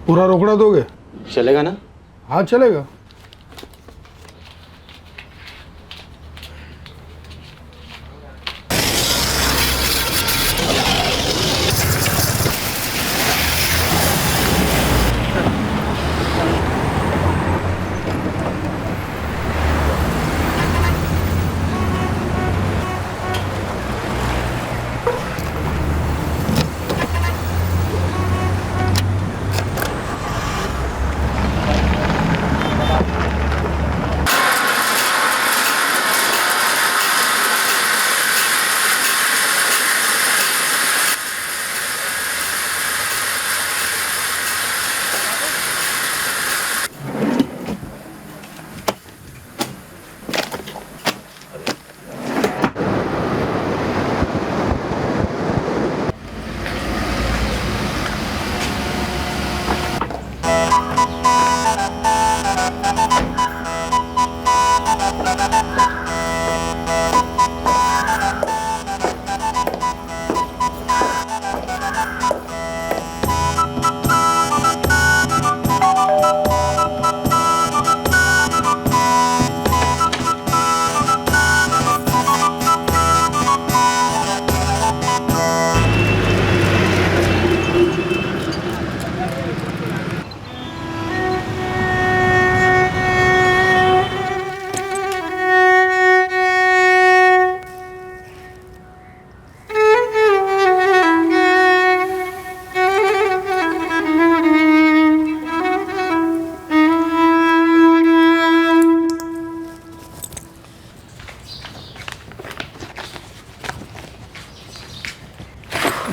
पूरा रोकड़ा दोगे? चलेगा ना? हाँ चलेगा।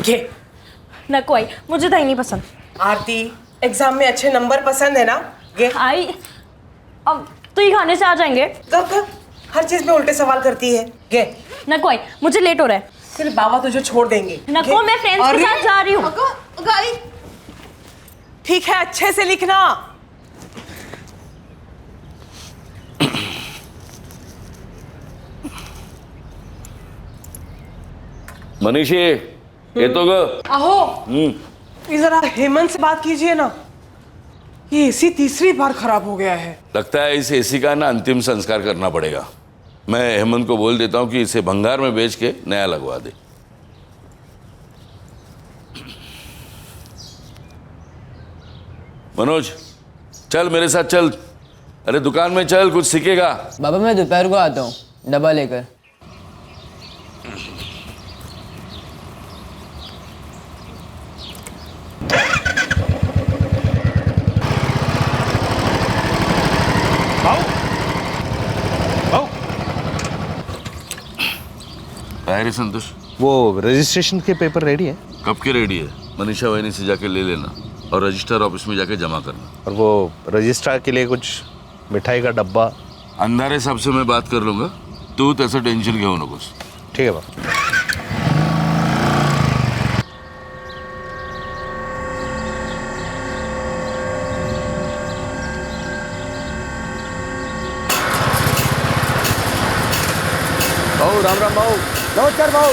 ये ना कोई, मुझे दही नहीं पसंद। आरती, एग्जाम में अच्छे नंबर पसंद है ना? ये आई, अब तो ये खाने से आ जाएंगे। कब कब हर चीज में उल्टे सवाल करती है। ये ना कोई, मुझे लेट हो रहा है। फिर बाबा तुझे छोड़ देंगे। ना को, मैं फ्रेंड्स के साथ जा रही हूँ। ठीक है, अच्छे से लिखना। मनीषी, ये तो आहो, ये जरा हेमंत से बात कीजिए ना। ये एसी तीसरी बार खराब हो गया है। लगता है इस एसी का ना अंतिम संस्कार करना पड़ेगा। मैं हेमंत को बोल देता हूँ कि इसे भंगार में बेच के नया लगवा दे। मनोज, चल मेरे साथ चल। अरे दुकान में चल, कुछ सीखेगा। बाबा मैं दोपहर को आता हूँ डब्बा लेकर। है संतोष, वो रजिस्ट्रेशन के पेपर रेडी है? कब के रेडी है? मनीषा वहीनी से जाके ले लेना और रजिस्टर ऑफिस में जाके जमा करना। और वो रजिस्ट्रार के लिए कुछ मिठाई का डब्बा? अंधारे साहब से मैं बात कर लूंगा, तू तसं टेन्शन घेऊ नकोस। ठीक है बाबा। भाऊ राम राम भाऊ। नमस्कार भाऊ।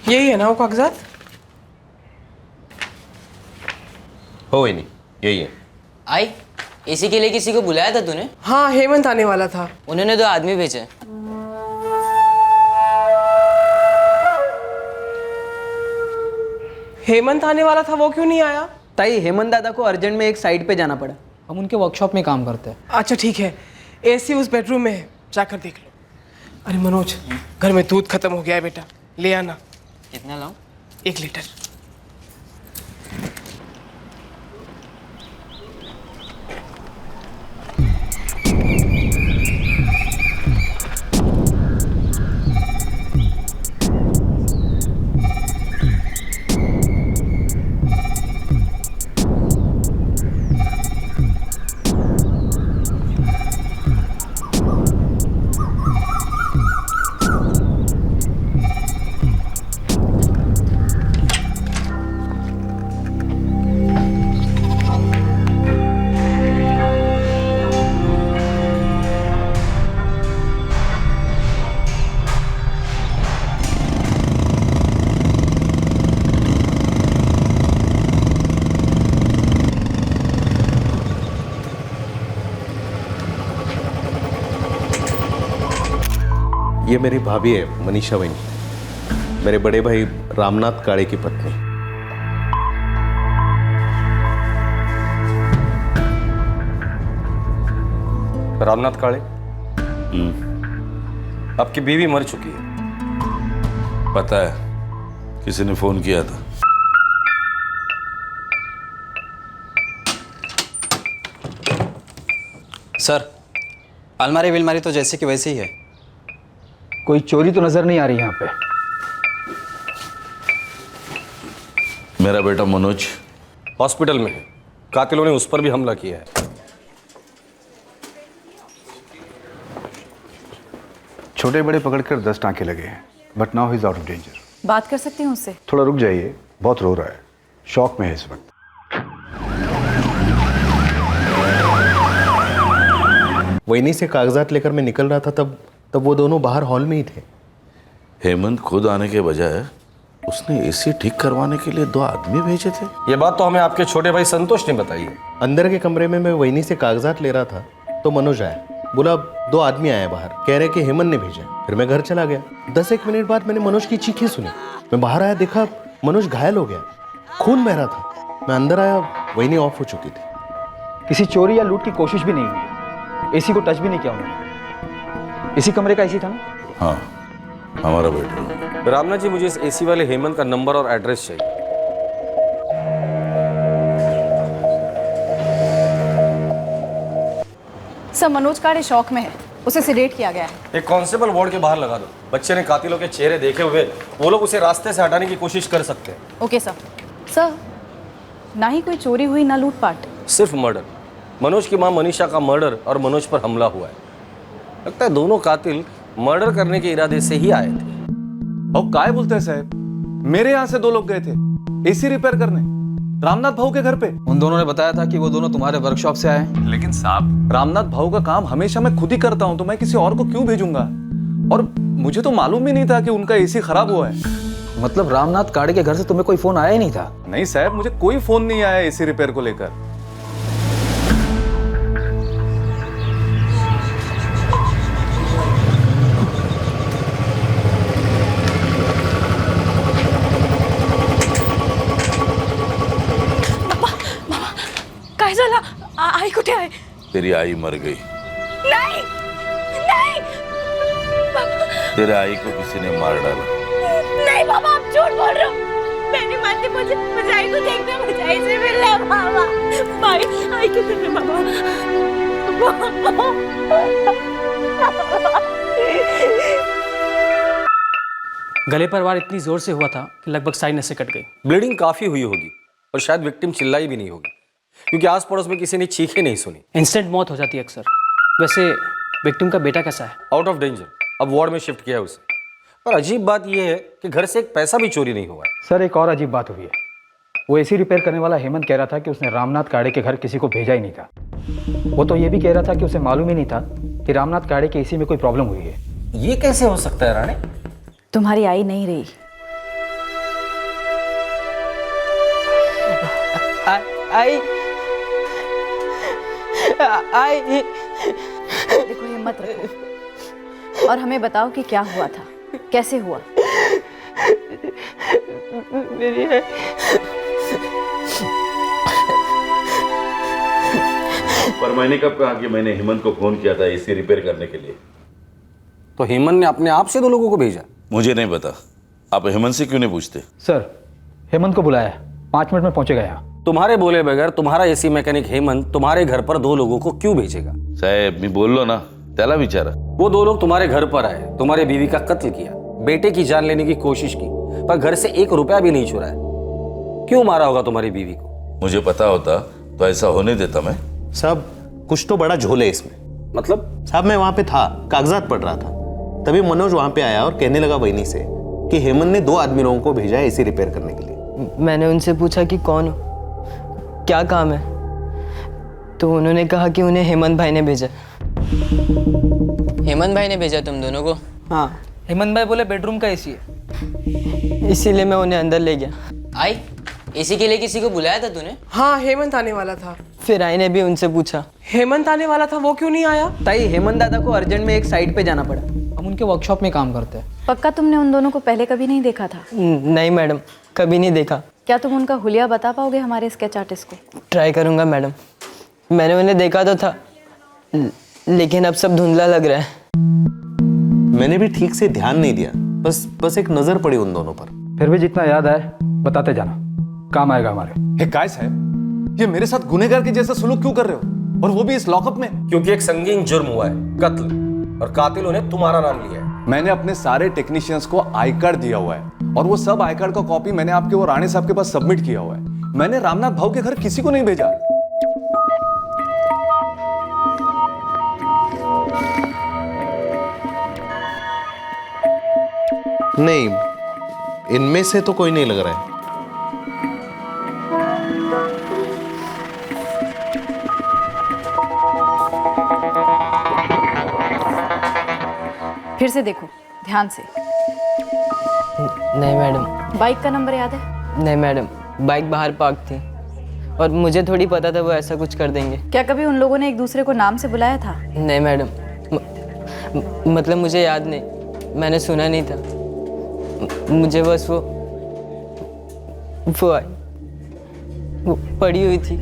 यही है ना वो कागजात? हो ही नहीं, यही है। आई, एसी के लिए किसी को बुलाया था तूने? हाँ, हेमंत आने वाला था। उन्होंने 2 आदमी भेजे। हेमंत आने वाला था, वो क्यों नहीं आया? ताई, हेमंत दादा को अर्जेंट में एक साइट पे जाना पड़ा। हम उनके वर्कशॉप में काम करते हैं। अच्छा ठीक है, एसी उस बेडरूम में है, जाकर देख लो। अरे मनोज, घर में दूध खत्म हो गया है बेटा, ले आना कितना लाऊं? 1 लीटर। ये मेरी भाभी है मनीषा वैनी, मेरे बड़े भाई रामनाथ काड़े की पत्नी। रामनाथ काळे, आपकी बीवी मर चुकी है। पता है, किसी ने फोन किया था। सर, अलमारी बिलमारी तो जैसे कि वैसे ही है। कोई चोरी तो नजर नहीं आ रही यहाँ पे। मेरा बेटा मनोज हॉस्पिटल में है, कातिलों ने उस पर भी हमला किया है। छोटे बड़े पकड़कर 10 टांके लगे हैं, but now he is out of danger. बात कर सकती हूँ उससे? थोड़ा रुक जाइए, बहुत रो रहा है, शॉक में है इस वक्त। वैनी से कागजात लेकर मैं निकल रहा था, तब वो दोनों बाहर हॉल में ही थे। हेमंत खुद आने के बजाय उसने एसी ठीक करवाने के लिए 2 आदमी भेजे थे। ये बात तो हमें आपके छोटे भाई संतोष ने बताई है। अंदर के कमरे में मैं वैनी से कागजात ले रहा था तो मनोज आया, बोला 2 आदमी आए बाहर, कह रहे कि हेमंत ने भेजा। फिर मैं घर चला गया। 10-1 मिनट बाद मैंने मनोज की चीखें सुनी। मैं बाहर आया, देखा मनोज घायल हो गया, खून बह रहा था। मैं अंदर आया, वैनी ऑफ हो चुकी थी। किसी चोरी या लूट की कोशिश भी नहीं हुई, एसी को टच भी नहीं किया उन्होंने। इसी कमरे का एसी था ना? हाँ, हमारा बेटा। रामनाथ जी, मुझे इस एसी वाले हेमंत का नंबर और एड्रेस चाहिए। सर, मनोज काड़े शॉक में है, उसे सेडेट किया गया है। एक कांस्टेबल वार्ड के बाहर लगा दो। बच्चे ने कातिलों के चेहरे देखे हुए, वो लोग उसे रास्ते से हटाने की कोशिश कर सकते हैं। Okay sir. सर, ना ही कोई चोरी हुई ना लूटपाट, सिर्फ मर्डर। मनोज की मां मनीषा का मर्डर और मनोज पर हमला हुआ है। लगता है दोनों कातिल मर्डर करने के इरादे से ही आए थे। और काय बोलते हैं साहब, मेरे यहाँ से 2 लोग गए थे एसी रिपेयर करने रामनाथ भाऊ के घर पे। उन दोनों ने बताया था कि वो दोनों तुम्हारे वर्कशॉप से आए। लेकिन साहब, रामनाथ भाऊ का काम हमेशा मैं खुद ही करता हूँ, तो मैं किसी और को क्यों भेजूंगा? और मुझे तो मालूम ही नहीं था कि उनका एसी खराब हुआ है। मतलब रामनाथ काड़े के घर से तुम्हें कोई फोन आया ही नहीं था? नहीं साहब, मुझे कोई फोन नहीं आया एसी रिपेयर को लेकर। काय झालं? आई कुठे आहे? तेरी आई मर गई। नहीं, नहीं तेरे आई को किसी ने मार डाला। नहीं बाबा, आप झूठ बोल रहे हो। मैंने मानती, मुझे आई को देखना, मुझे आई से मिलना है बाबा। भाई, आई को देखना गले पर वार इतनी जोर से हुआ था कि लगभग सारी नसें कट गई। ब्लीडिंग काफी हुई होगी और शायद विक्टिम चिल्लाई भी नहीं होगी, क्योंकि आस पड़ोस में किसी ने चीखें नहीं सुनी। इंस्टेंट मौत हो जाती है अक्सर। वैसे विक्टिम का बेटा कैसा है? आउट ऑफ डेंजर, अब वार्ड में शिफ्ट किया है उसे। पर अजीब बात यह है कि घर से एक पैसा भी चोरी नहीं हुआ है। सर, एक और अजीब बात हुई है। वो एसी रिपेयर करने वाला हेमंत कह रहा था कि उसने रामनाथ काड़े के घर किसी को भेजा ही नहीं था। वो तो ये भी कह रहा था कि उसे मालूम ही नहीं था कि रामनाथ काड़े के एसी में कोई प्रॉब्लम हुई है। ये कैसे हो सकता है राणे? तुम्हारी आई नहीं रही। आई देखो, हिम्मत रखो और हमें बताओ कि क्या हुआ था, कैसे हुआ। मेरी पर मैंने कब कहा कि मैंने हेमंत को फोन किया था एसी रिपेयर करने के लिए? तो हेमंत ने अपने आप से 2 लोगों को भेजा। मुझे नहीं पता, आप हेमंत से क्यों नहीं पूछते? सर हेमंत को बुलाया, 5 मिनट में पहुंचेगा यहाँ। तुम्हारे बोले बगैर तुम्हारा एसी मैकेनिक हेमंत तुम्हारे घर पर 2 लोगों को क्यों भेजेगा? साहेब मी बोललो ना, त्याला विचारा। वो 2 लोग तुम्हारे घर पर आए, तुम्हारी बीवी का कत्ल किया, बेटे की जान लेने की कोशिश की, पर घर से 1 रुपया भी नहीं चुराया। क्यों मारा होगा तुम्हारी बीवी को? मुझे पता होता तो ऐसा होने देता मैं? साहब कुछ तो बड़ा झोल है इसमें। मतलब? साहब मैं वहां पे था, कागजात पढ़ रहा था, तभी मनोज वहां पे आया और कहने लगा वहीनी से कि हेमंत ने 2 आदमी लोगों को भेजा है एसी रिपेयर करने के लिए। मैंने उनसे पूछा कि कौन हो, क्या काम है, तो उन्होंने कहा कि उन्हें हेमंत भाई ने भेजा। हेमंत भाई ने भेजा तुम दोनों को? हाँ, हेमंत भाई बोले बेडरूम का एसी है, इसीलिए मैं उन्हें अंदर ले गया। आई एसी के लिए किसी को बुलाया था तूने? हाँ, हेमंत आने वाला था। फिर आई ने भी उनसे पूछा। हेमंत आने वाला था, वो क्यों नहीं आया? ताई हेमंत दादा को अर्जेंट में एक साइट पे जाना पड़ा, हम उनके वर्कशॉप में काम करते हैं। पक्का तुमने उन दोनों को पहले कभी नहीं देखा था? नहीं मैडम, कभी नहीं देखा। क्या तुम उनका हुलिया बता पाओगे हमारे स्केच आर्टिस्ट को? ट्राई करूंगा मैडम। मैंने उन्हें देखा तो था, लेकिन अब सब धुंधला लग रहा है। मैंने भी ठीक से ध्यान नहीं दिया, बस एक नजर पड़ी उन दोनों पर। फिर भी जितना याद आए बताते जाना, काम आएगा हमारे। हे काय साहब, ये मेरे साथ गुनहगार के जैसा सलूक क्यों कर रहे हो, और वो भी इस लॉकअप में? क्योंकि एक संगीन जुर्म हुआ है, कत्ल, और कातिलों ने तुम्हारा नाम लिया है। मैंने अपने सारे टेक्नीशियंस को आई कार्ड दिया हुआ है, और वो सब आई कार्ड का कॉपी मैंने आपके वो राणे साहब के पास सबमिट किया हुआ है। मैंने रामनाथ भाऊ के घर किसी को नहीं भेजा। नहीं, इनमें से तो कोई नहीं लग रहा है। फिर से देखो ध्यान से। नहीं मैडम। बाइक का नंबर याद है? नहीं मैडम, बाइक बाहर पार्क थी और मुझे थोड़ी पता था वो ऐसा कुछ कर देंगे। क्या कभी उन लोगों ने एक दूसरे को नाम से बुलाया था? नहीं मैडम, मतलब मुझे याद नहीं, मैंने सुना नहीं था। मुझे बस वो पड़ी हुई थी।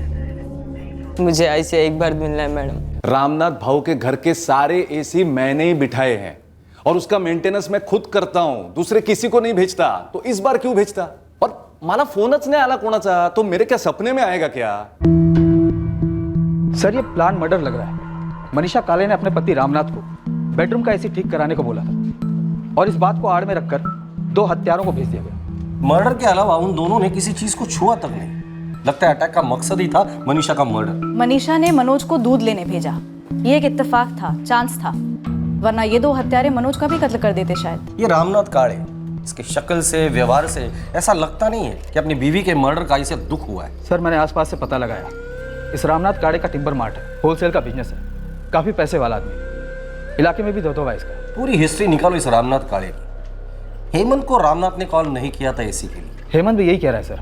मुझे आई से एक बार मिलना है मैडम। रामनाथ भाऊ के घर के सारे एसी मैंने ही बिठाए हैं, और उसका मेंटेनेंस मैं खुद करता हूं, दूसरे किसी को नहीं भेजता। तो इस बार क्यों भेजता? और मला फोनच नाही आला कोणाचा, तो मेरे क्या सपने में आएगा क्या? सर ये प्लान मर्डर लग रहा है। मनीषा काले ने अपने पति रामनाथ को बेडरूम का एसी ठीक कराने को बोला था, और इस बात को आड़ में रखकर 2 हत्यारों को भेज दिया गया। मर्डर के अलावा उन दोनों ने किसी चीज को छुआ तक नहीं। लगता है अटैक का मकसद ही था मनीषा का मर्डर। मनीषा ने मनोज को दूध लेने भेजा, ये एक इत्तेफाक था, चांस था, वरना ये 2 हत्यारे मनोज का भी कत्ल कर देते शायद। ये रामनाथ काळे, इसकी शक्ल से, व्यवहार से ऐसा लगता नहीं है कि अपनी बीवी के मर्डर का इसे दुख हुआ है। सर मैंने आसपास से पता लगाया, इस रामनाथ काड़े का टिम्बर मार्ट है, होलसेल का बिजनेस है, काफी पैसे वाला आदमी, इलाके में भी दबदबा इसका। पूरी हिस्ट्री निकालो इस रामनाथ काळे की। हेमंत को रामनाथ ने कॉल नहीं किया था एसी के लिए। हेमंत भी यही कह रहा है सर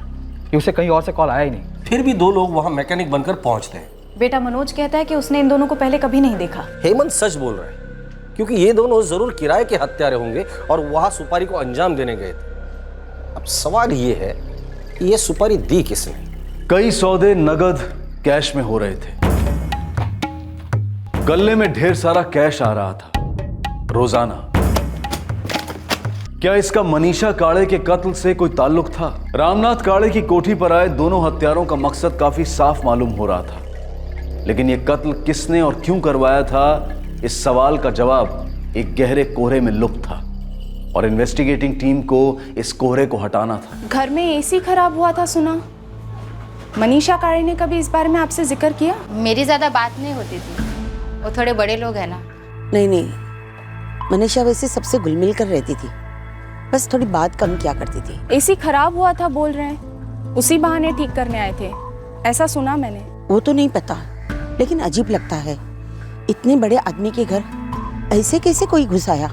कि उसे कहीं और से कॉल आया ही नहीं। फिर भी 2 लोग वहां मैकेनिक बनकर पहुंचते हैं। बेटा मनोज कहता है कि उसने इन दोनों को पहले कभी नहीं देखा। हेमंत सच बोल रहा है, क्योंकि ये दोनों जरूर किराए के हत्यारे होंगे और वहां सुपारी को अंजाम देने गए थे। अब सवाल ये है कि ये सुपारी दी किसने? कई सौदे नगद कैश में हो रहे थे, गले में ढेर सारा कैश आ रहा था रोजाना। क्या इसका मनीषा काळे के कत्ल से कोई ताल्लुक था? रामनाथ काळे की कोठी पर आए दोनों हत्यारों का मकसद काफी साफ मालूम हो रहा था, लेकिन यह कत्ल किसने और क्यों करवाया था, इस सवाल का जवाब एक गहरे कोहरे में लुप्त था, और इन्वेस्टिगेटिंग टीम को इस कोहरे को हटाना था। घर में एसी खराब हुआ था सुना, मनीषा काळे ने कभी इस बारे में आपसे जिक्र किया? मेरी ज्यादा बात नहीं होती थी, वो थोड़े बड़े लोग हैं ना। नहीं, मनीषा वैसे सबसे घुल मिल कर रहती थी, बस थोड़ी बात कम किया करती थी। एसी खराब हुआ था बोल रहे हैं, उसी बहाने ठीक करने आए थे, ऐसा सुना मैंने। वो तो नहीं पता, लेकिन अजीब लगता है, इतने बड़े आदमी के घर ऐसे कैसे कोई घुस आया?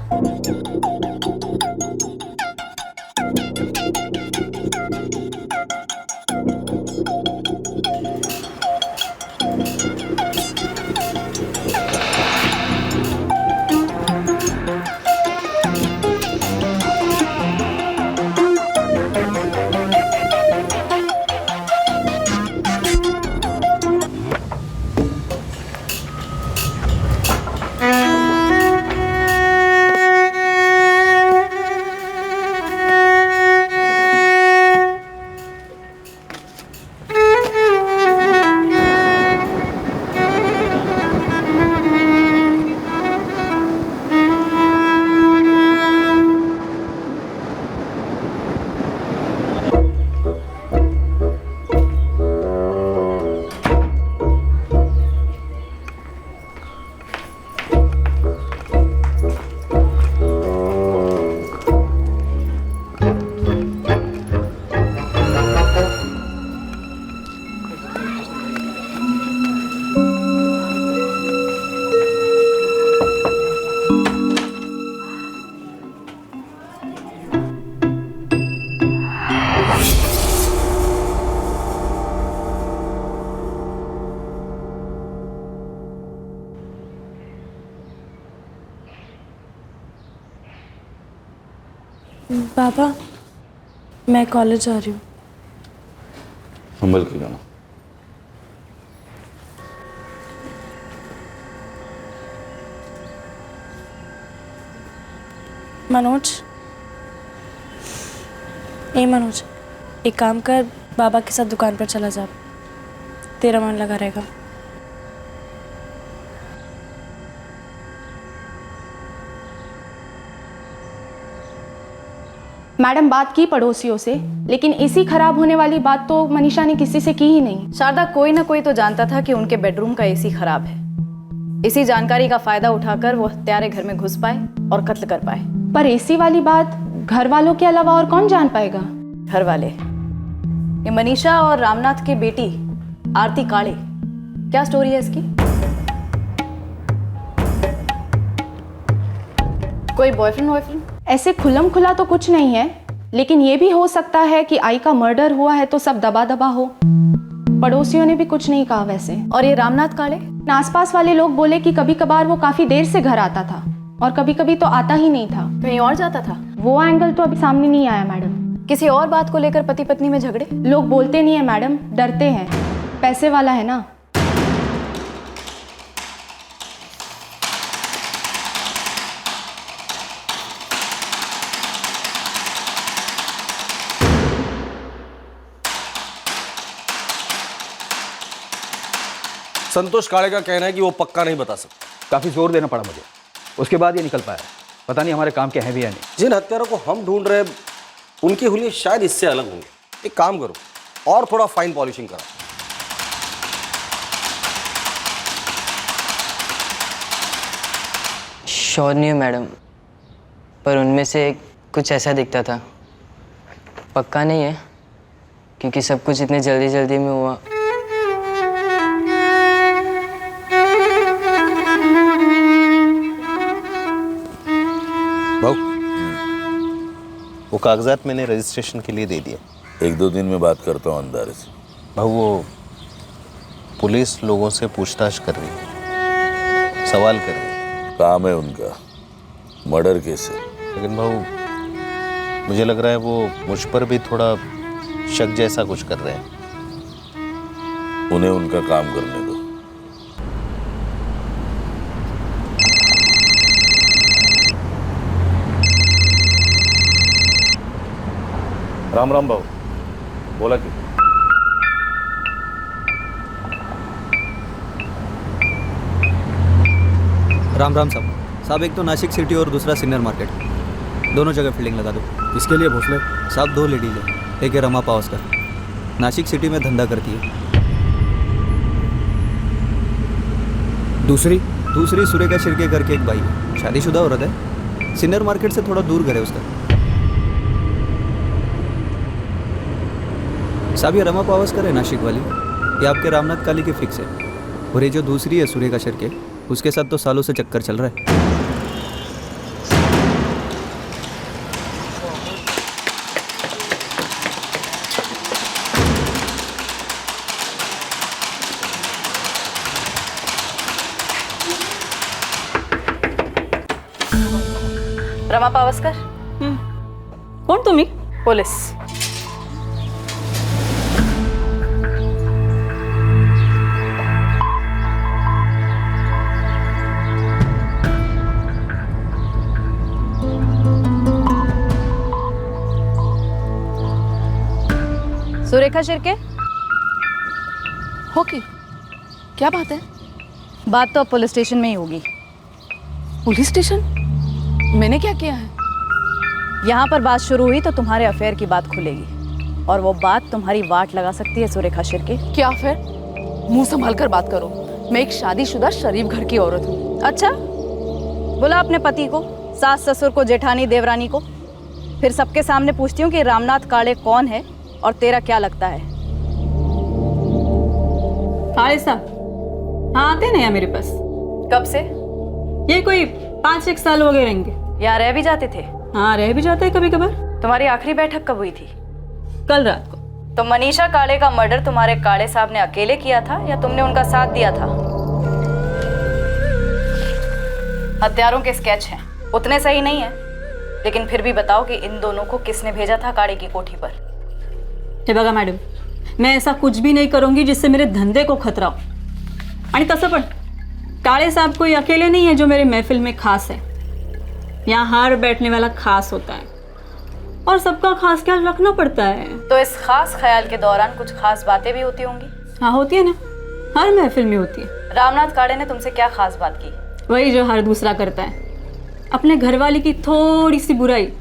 मैं कॉलेज जा रही हूँ। संभल के जाना। मनोज, मनोज, एक काम कर, बाबा के साथ दुकान पर चला जा, तेरा मन लगा रहेगा। मैडम बात की पड़ोसियों से, लेकिन एसी खराब होने वाली बात तो मनीषा ने किसी से की ही नहीं। शारदा, कोई ना कोई तो जानता था कि उनके बेडरूम का एसी खराब है। इसी जानकारी का फायदा उठाकर वो हत्यारे घर में घुस पाए और कत्ल कर पाए। पर एसी वाली बात घर वालों के अलावा और कौन जान पाएगा? घर वाले, ये मनीषा और रामनाथ की बेटी आरती काले, क्या स्टोरी है इसकी? कोई बॉयफ्रेंड? ऐसे खुल्लम खुला तो कुछ नहीं है, लेकिन ये भी हो सकता है कि आई का मर्डर हुआ है तो सब दबा दबा हो। पड़ोसियों ने भी कुछ नहीं कहा वैसे। और ये रामनाथ काले? आसपास वाले लोग बोले कि कभी कभार वो काफी देर से घर आता था और कभी कभी तो आता ही नहीं था, कहीं और जाता था। वो एंगल तो अभी सामने नहीं आया मैडम। किसी और बात को लेकर पति पत्नी में झगड़े? लोग बोलते नहीं है मैडम, डरते हैं, पैसे वाला है ना। संतोष काले का कहना है कि वो पक्का नहीं बता सकता। काफ़ी जोर देना पड़ा मुझे, उसके बाद ये निकल पाया। पता नहीं हमारे काम के हैं भी या नहीं। जिन हत्यारों को हम ढूंढ रहे हैं उनकी हुलिये शायद इससे अलग होंगे। एक काम करो, और थोड़ा फाइन पॉलिशिंग करो। श्योर नहीं है मैडम, पर उनमें से कुछ ऐसा दिखता था। पक्का नहीं है क्योंकि सब कुछ इतने जल्दी जल्दी में हुआ। वो कागजात मैंने रजिस्ट्रेशन के लिए दे दिए। 1-2 दिन में बात करता हूँ अंदारे से। भाऊ, वो पुलिस लोगों से पूछताछ कर रही है, सवाल कर रही है। काम है उनका, मर्डर केस है। लेकिन भाऊ, मुझे लग रहा है वो मुझ पर भी थोड़ा शक जैसा कुछ कर रहे हैं। उन्हें उनका काम करने दो। राम राम भाऊ, बोला कि राम राम साहब। एक तो नासिक सिटी और दूसरा सिन्नर मार्केट, दोनों जगह फील्डिंग लगा दो। इसके लिए भोसले साहब 2 लेडीज है, एक है रमा पावस्कर, नासिक सिटी में धंधा करती है। दूसरी सुरेखा शिर्के करके एक भाई है, शादीशुदा औरत है, सिन्नर मार्केट से थोड़ा दूर घर है उसका। साहब ये रमा पावस्कर है नासिक वाली, ये आपके रामनाथ काली के फिक्स है। और ये जो दूसरी है सुरेखा शिर्के, उसके साथ तो सालों से चक्कर चल रहा है। रमा पावस्कर? कोण तुम्ही? पुलिस। सुरेखा शिर्के? होगी, क्या बात है? बात तो अब पुलिस स्टेशन में ही होगी। Police station? मैंने क्या किया है? यहाँ पर बात शुरू हुई तो तुम्हारे अफेयर की बात खुलेगी, और वो बात तुम्हारी वाट लगा सकती है सुरेखा शिर्के। क्या अफेयर? मुंह संभाल कर बात करो, मैं एक शादीशुदा शरीफ घर की औरत हूँ। अच्छा, बुला अपने पति को, सास ससुर को, जेठानी देवरानी को, फिर सबके सामने पूछती हूँ कि रामनाथ काले कौन है और तेरा क्या लगता है। काले साहब हाँ आते ना यहाँ मेरे पास। कब से? ये कोई 5-6 साल हो गए रहेंगे। यहाँ रह भी जाते थे? हाँ रह भी जाते हैं कभी कभार। तुम्हारी आखिरी बैठक कब हुई थी? कल रात को। तो मनीषा काले का मर्डर तुम्हारे काले साहब ने अकेले किया था या तुमने उनका साथ दिया था? हत्यारों के स्केच हैं, उतने सही नहीं है। लेकिन फिर भी बताओ कि इन दोनों को किसने भेजा था काड़े की कोठी पर? हे बघा मॅडम, मैं ऐसा कुछ भी नहीं करूंगी जिससे मेरे धंधे को खतरा हो. आणि तसं पण काळे साहब कोई अकेले नहीं है जो मेरे महफिल में खास है. यहाँ हर बैठने वाला खास होता है और सबका खास ख्याल रखना पड़ता है. तो इस खास ख्याल के दौरान कुछ खास बातें भी होती होंगी? हाँ होती है ना, हर महफिल में होती है. रामनाथ काड़े ने तुमसे क्या खास बात की? वही जो हर दूसरा करता है, अपने घरवाली की थोड़ी सी बुराई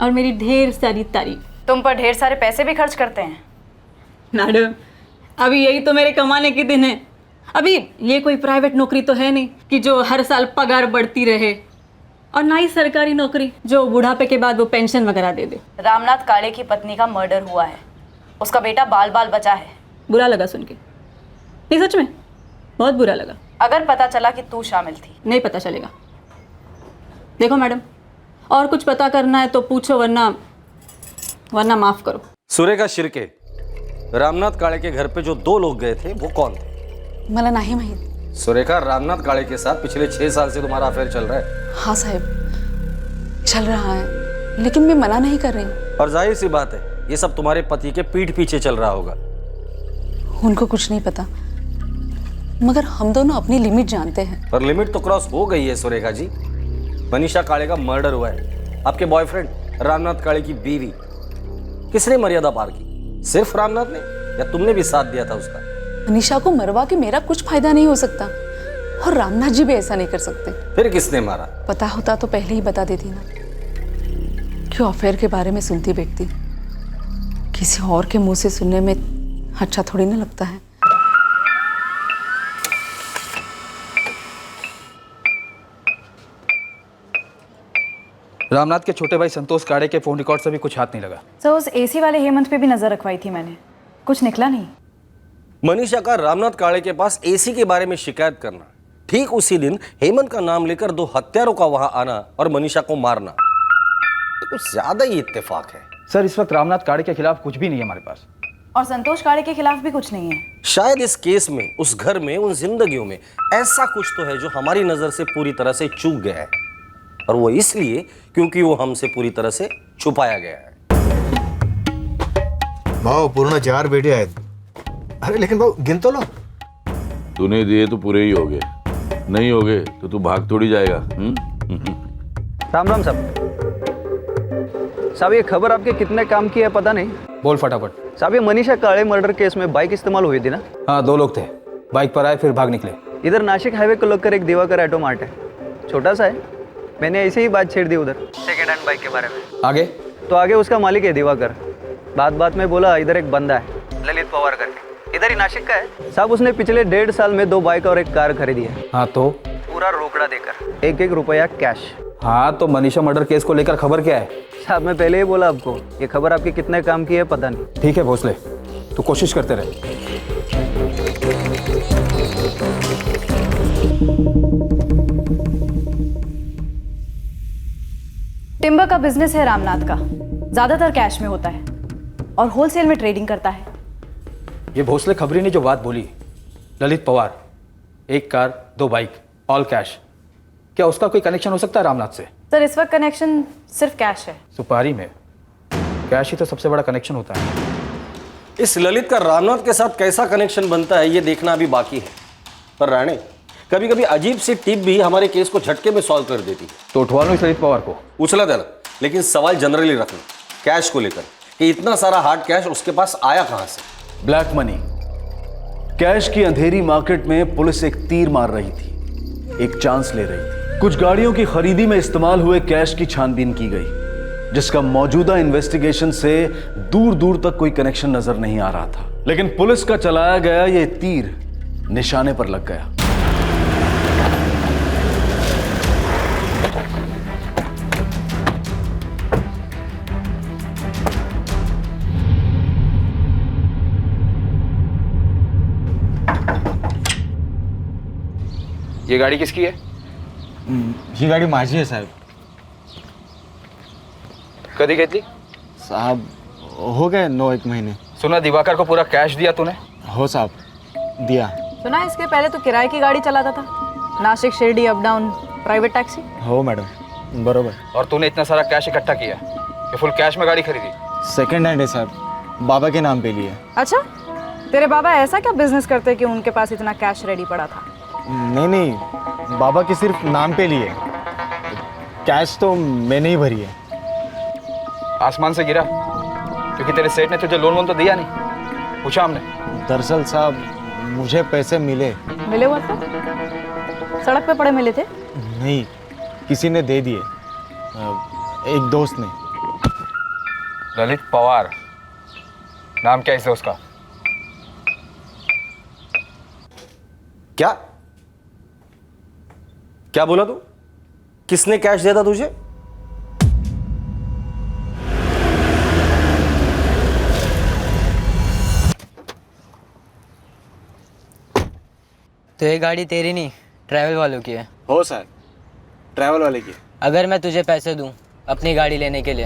और मेरी ढेर सारी तारीफ. तुम पर ढेर सारे पैसे भी खर्च करते हैं? मैडम, अभी यही तो मेरे कमाने के दिन है. अभी ये कोई प्राइवेट नौकरी तो है नहीं कि जो हर साल पगार बढ़ती रहे, और ना ही सरकारी नौकरी जो बुढ़ापे के बाद वो पेंशन वगैरह दे दे. रामनाथ काड़े की पत्नी का मर्डर हुआ है, उसका बेटा बाल बाल बचा है. बुरा लगा सुन के. नहीं सच में बहुत बुरा लगा. अगर पता चला कि तू शामिल थी? नहीं पता चलेगा. देखो मैडम, और कुछ पता करना है तो पूछो, वरना माफ करो. सुरेखा शिर्के, रामनाथ काळे के घर पे जो 2 लोग गए थे वो कौन थे? मला नाही माहित. सुरेखा, रामनाथ काळे के साथ पिछले 6 साल से तुम्हारा अफेयर चल रहा है? हाँ साहब, चल रहा है, लेकिन मैं मना नहीं कर रही. और जाहिर सी बात है ये सब तुम्हारे पति के पीठ पीछे चल रहा होगा. उनको कुछ नहीं पता, मगर हम दोनों अपनी लिमिट जानते हैं. पर लिमिट तो क्रॉस हो गई है सुरेखा जी. मनीषा काळे का मर्डर हुआ है. आपके बॉयफ्रेंड रामनाथ काळे की बीवी. किसने मर्यादा पार की? सिर्फ रामनाथ ने या तुमने भी साथ दिया था उसका? मनीषा को मरवा के मेरा कुछ फायदा नहीं हो सकता, और रामनाथ जी भी ऐसा नहीं कर सकते. फिर किसने मारा? पता होता तो पहले ही बता देती ना. क्यों अफेयर के बारे में सुनती बैठती? किसी और के मुंह से सुनने में अच्छा थोड़ी ना लगता है. रामनाथ के छोटे भाई संतोष काड़े के फोन रिकॉर्ड से भी कुछ हाथ नहीं लगा. सर, उस एसी वाले हेमंत पे भी नजर रखवाई थी मैंने, कुछ निकला नहीं. मनीषा का रामनाथ काळे के पास एसी के बारे में शिकायत करना, ठीक उसी दिन हेमंत का नाम लेकर 2 हत्यारों का वहां आना और मनीषा को मारना, तो कुछ ज्यादा ही इत्तेफाक है. सर, इस वक्त रामनाथ काड़े के खिलाफ कुछ भी नहीं है हमारे पास. और संतोष काड़े के खिलाफ भी कुछ नहीं है. शायद इस केस में, उस घर में, उन जिंदगियों में ऐसा कुछ तो है जो हमारी नजर से पूरी तरह से चूक गया है, और वो इसलिए क्योंकि वो हमसे पूरी तरह से छुपाया गया है. भाऊ, पूर्ण 4 बेटे आहेत. अरे लेकिन भाऊ, गिन तो लो. तूने दिए तो पूरे ही हो गए, नहीं हो गए तो तू भाग थोड़ी जाएगा. राम राम साहब. साहब, ये खबर आपके कितने काम की है पता नहीं. बोल फटाफट. साहब, ये मनीषा काळे मर्डर केस में बाइक इस्तेमाल हुई थी ना? हाँ, 2 लोग थे, बाइक पर आए फिर भाग निकले. इधर नासिक हाईवे को लगकर एक दिवाकर ऑटो मार्ट है, छोटा सा है. मैंने ऐसे ही बात छेड़ दी उधर सेकेंड हैंड बाइक के बारे में. आगे? तो आगे उसका मालिक है दिवाकर. बात में बोला इधर एक बंदा है ललित पवार करके, इधर ही नासिक का है. साहब, उसने पिछले 1.5 साल में 2 बाइक और एक कार खरीदी है. हाँ तो? पूरा रोकड़ा देकर 1-1 रुपया कैश. हाँ तो मनीषा मर्डर केस को लेकर खबर क्या है? साहब, मैं पहले ही बोला आपको, ये खबर आपके कितने काम की है पता नहीं. ठीक है भोसले, तू कोशिश करते रहे. टिम्बर का बिजनेस है रामनाथ का, ज्यादातर कैश में होता है और होलसेल में ट्रेडिंग करता है. ये भोसले खबरी ने जो बात बोली, Lalit Pawar, 1 car 2 bike, all cash, क्या उसका कोई कनेक्शन हो सकता है रामनाथ से? सर, इस वक्त कनेक्शन सिर्फ कैश है. सुपारी में कैश ही तो सबसे बड़ा कनेक्शन होता है. इस ललित का रामनाथ के साथ कैसा कनेक्शन बनता है ये देखना अभी बाकी है. पर राणे, कभी कभी अजीब सी टिप भी हमारे केस को झटके में सॉल्व कर देती है. तो उठवा लो इस ललित पवार को. उछला देना, लेकिन सवाल जनरली रखना कैश को लेकर कि इतना सारा हार्ड कैश उसके पास आया कहां से. ब्लैक मनी, कैश की अंधेरी मार्केट में पुलिस एक तीर मार रही थी, एक चांस ले रही थी. कुछ गाड़ियों की खरीदी में इस्तेमाल हुए कैश की छानबीन की गई, जिसका मौजूदा इन्वेस्टिगेशन से दूर दूर तक कोई कनेक्शन नजर नहीं आ रहा था. लेकिन पुलिस का चलाया गया ये तीर निशाने पर लग गया. ये गाड़ी किसकी है? ही गाडी माझी आहे साहेब. कधी घेतली? साहब, हो गए 9-1 महीने. सुना दिवाकर को पूरा कैश दिया तूने? हो साहब, दिया. सुना इसके पहले तो किराए की गाड़ी चलाता था, Nashik Shirdi up down private taxi. हो मॅडम. बरोबर। और तूने इतना सारा कैश इकट्ठा किया कि फुल कैश में गाड़ी खरीदी? सेकंड हैंड है साहब, बाबा के नाम पे लिए। अच्छा, तेरे बाबा ऐसा क्या बिजनेस करते कि उनके पास इतना कैश रेडी पड़ा था? नहीं नहीं, बाबा के सिर्फ नाम पे लिए, कैश तो मैंने ही भरी है। आसमान से गिरा? क्योंकि तेरे सेठ ने तुझे लोन वोन तो दिया नहीं, पूछा हमने। दरअसल साहब मुझे पैसे मिले। मिले हुआ था? सड़क पे पड़े मिले थे? नहीं, किसी ने दे दिए, एक दोस्त ने। ललित पवार नाम क्या है इस दोस्त का? क्या क्या बोला तू? किसने कैश दिया था तुझे? तो ये गाड़ी तेरी नहीं, ट्रैवल वालों की है। हो सर, ट्रैवल वाले की। अगर मैं तुझे पैसे दूं अपनी गाड़ी लेने के लिए,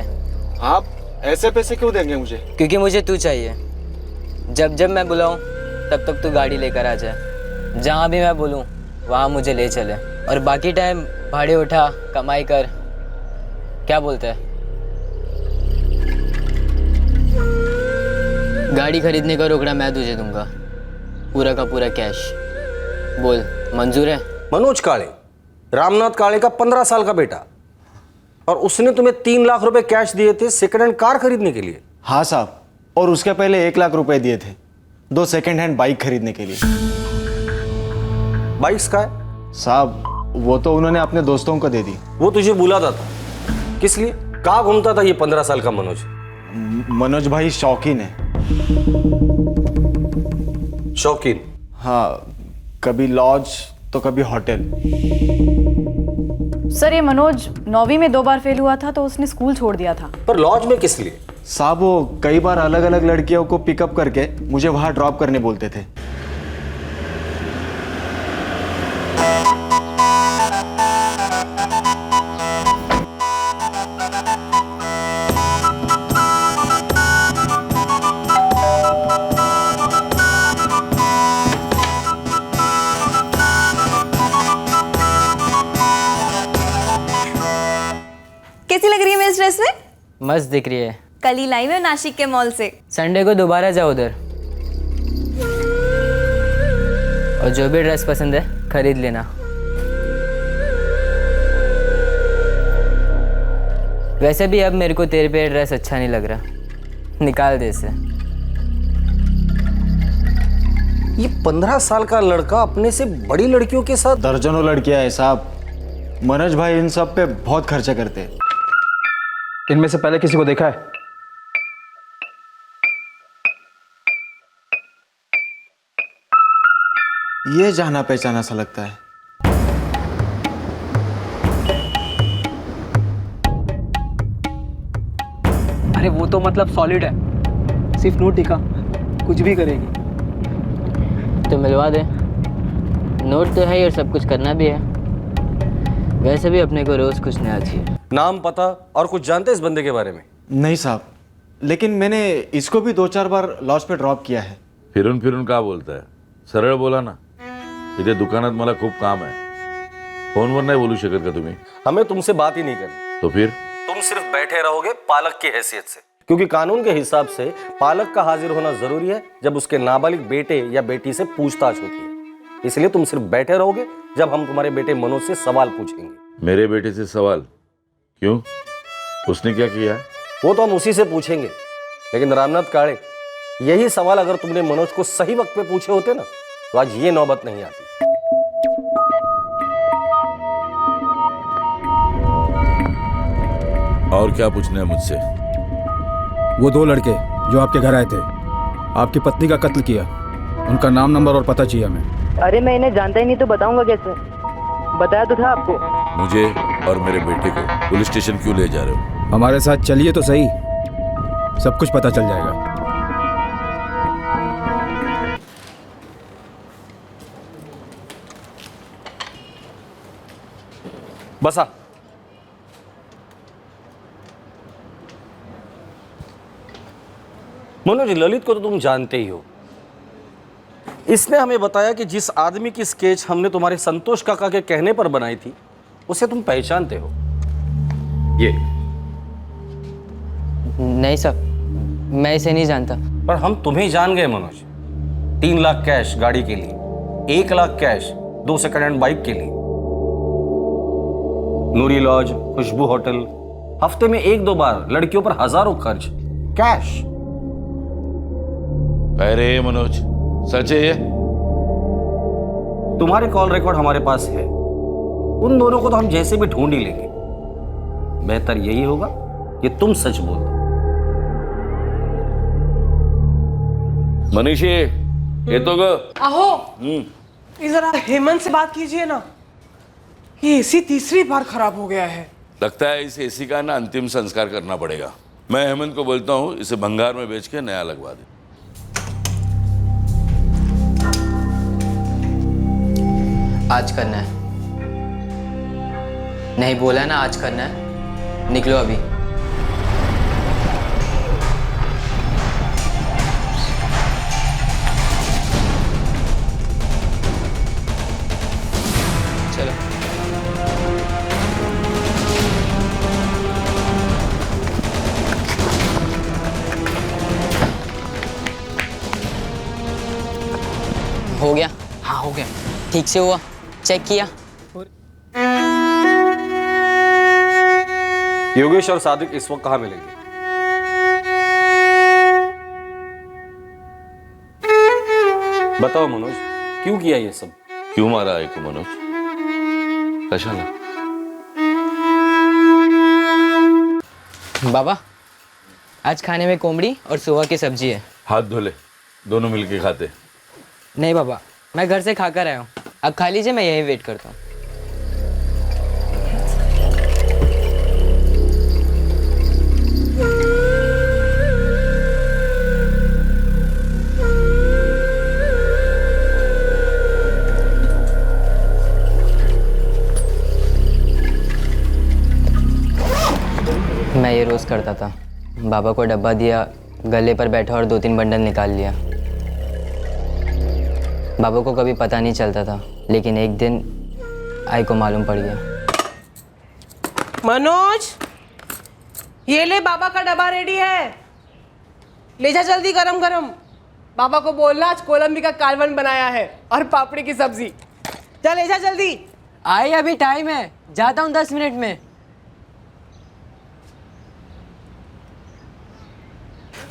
आप ऐसे पैसे क्यों देंगे मुझे? क्योंकि मुझे तू चाहिए। जब जब मैं बुलाऊं तब तक तू गाड़ी लेकर आ जाए, जहाँ भी मैं बोलूं वहाँ मुझे ले चले, और बाकी टाइम भाड़े उठा, कमाई कर। क्या बोलता है? गाड़ी खरीदने का रोकड़ा मैं तुझे दूंगा, पूरा का पूरा कैश। बोल, मंजूर है? मनोज काळे, रामनाथ काळे का 15 साल का बेटा, और उसने तुम्हें 3 लाख रुपए कैश दिए थे सेकंड हैंड कार खरीदने के लिए? हाँ साहब, और उसके पहले 1 लाख रुपए दिए थे 2 सेकंड हैंड बाइक खरीदने के लिए। बाइक्स का है? साहब वो तो उन्होंने अपने दोस्तों को दे दी। वो तुझे बुलाता था, किस लिए? कहाँ घूमता था ये 15 साल का मनोज? मनोज भाई शौकीन है। शौकीन? हाँ, कभी लॉज तो कभी होटल। सर, ये मनोज 9वीं में 2 बार फेल हुआ था तो उसने स्कूल छोड़ दिया था। पर लॉज में किस लिए? साहब वो कई बार अलग अलग लड़कियों को पिकअप करके मुझे वहां ड्रॉप करने बोलते थे। कैसी लग रही है मैं इस ड्रेस में? मस्त दिख रही है। कल ही लाई मैं नासिक के मॉल से। संडे को दोबारा जाओ उधर, और जो भी ड्रेस पसंद है खरीद लेना। वैसे भी अब मेरे को तेरे पे ड्रेस अच्छा नहीं लग रहा, निकाल दे इसे। ये 15 साल का लड़का अपने से बड़ी लड़कियों के साथ? दर्जनों लड़कियां हैं साहब, मनोज भाई इन सब पे बहुत खर्चा करते हैं। इनमें से पहले किसी को देखा है? ये जाना पहचाना सा लगता है। अरे वो तो मतलब सॉलिड है, सिर्फ नोट टिका, कुछ भी करेगी। तो मिलवा दे, नोट तो है और सब कुछ करना भी है। वैसे भी अपने को रोज कुछ नया चाहिए। नाम, पता और कुछ जानते इस बंदे के बारे में? नहीं साहब, लेकिन मैंने इसको भी 2-4 बार लॉज पे ड्रॉप किया है। फिरून फिरून का बोलता है? सरळ बोला ना, इथे दुकानात मला खूप काम आहे, फोनवर नाही बोलू शकत का तुम्ही? हमें तुमसे बात ही नहीं करनी। तो फिर तुम सिर्फ बैठे रहोगे पालक की हैसियत से, क्योंकि कानून के हिसाब से पालक का हाजिर होना जरूरी है जब उसके नाबालिग बेटे या बेटी से पूछताछ होती है। इसलिए तुम सिर्फ बैठे रहोगे जब हम तुम्हारे बेटे मनोज से सवाल पूछेंगे। मेरे बेटे से सवाल? क्यों, उसने क्या किया? वो तो हम उसी से पूछेंगे, लेकिन रामनाथ काळे, यही सवाल अगर तुमने मनोज को सही वक्त पे पूछे होते ना, तो आज ये नौबत नहीं आती। और क्या पूछना है मुझसे? वो 2 लड़के जो आपके घर आए थे, आपकी पत्नी का कत्ल किया, उनका नाम, नंबर और पता चाहिए हमें। अरे मैं इन्हें जानता ही नहीं तो बताऊंगा कैसे? बताया तो था आपको। मुझे और मेरे बेटे को पुलिस स्टेशन क्यों ले जा रहे हो? हमारे साथ चलिए तो सही, सब कुछ पता चल जाएगा। बसा। मनोज, ललित को तो तुम जानते ही हो। इसने हमें बताया कि जिस आदमी की स्केच हमने तुम्हारे संतोष काका के कहने पर बनाई थी, उसे तुम पहचानते हो। ये नहीं सर, मैं इसे नहीं जानता। पर हम तुम्हें जान गए मनोज। 3 लाख कैश गाड़ी के लिए, 1 lakh cash 2 second hand bike के लिए, नूरी लॉज, खुशबू होटल, हफ्ते में 1-2 बार लड़कियों पर हजारों खर्च, कैश। अरे मनोज, सच है ये? तुम्हारे कॉल रिकॉर्ड हमारे पास है। उन दोनों को तो हम जैसे भी ढूंढ ही लेंगे। बेहतर यही होगा कि तुम सच बोल दो। मनीषी, ये तो आहो, ये जरा हेमंत से बात कीजिए ना। ये एसी तीसरी बार खराब हो गया है। लगता है इस एसी का ना अंतिम संस्कार करना पड़ेगा। मैं हेमंत को बोलता हूँ इसे भंगार में बेच के नया लगवा दे। आज करना है। नहीं बोला ना आज करना है। निकलो अभी। चलो। हो गया? हाँ हो गया। ठीक से हुआ? चेक किया? योगेश और सादिक इस वक्त कहां मिलेंगे? बताओ मनोज, क्यों किया ये सब? क्यों मारा है को मनोज? कशाला? बाबा, आज खाने में कोंबड़ी और सुबह की सब्जी है। हाथ धोले, दोनों मिलके खाते। नहीं बाबा, मैं घर से खाकर आया हूँ। अब खा लीजिए, मैं यही वेट करता हूँ। मैं ये रोज़ करता था। बाबा को डब्बा दिया, गले पर बैठा और 2-3 बंडल निकाल लिया। बाबा को कभी पता नहीं चलता था, लेकिन एक दिन आई को मालूम पड़ गया। मनोज, ये ले, बाबा का डब्बा रेडी है। ले जा जल्दी, गरम गरम। बाबा को बोलना आज कोलंबी का कालवन बनाया है और पापड़ी की सब्जी। जा ले जा जल्दी। आई, अभी टाइम है, जाता हूँ 10 मिनट में।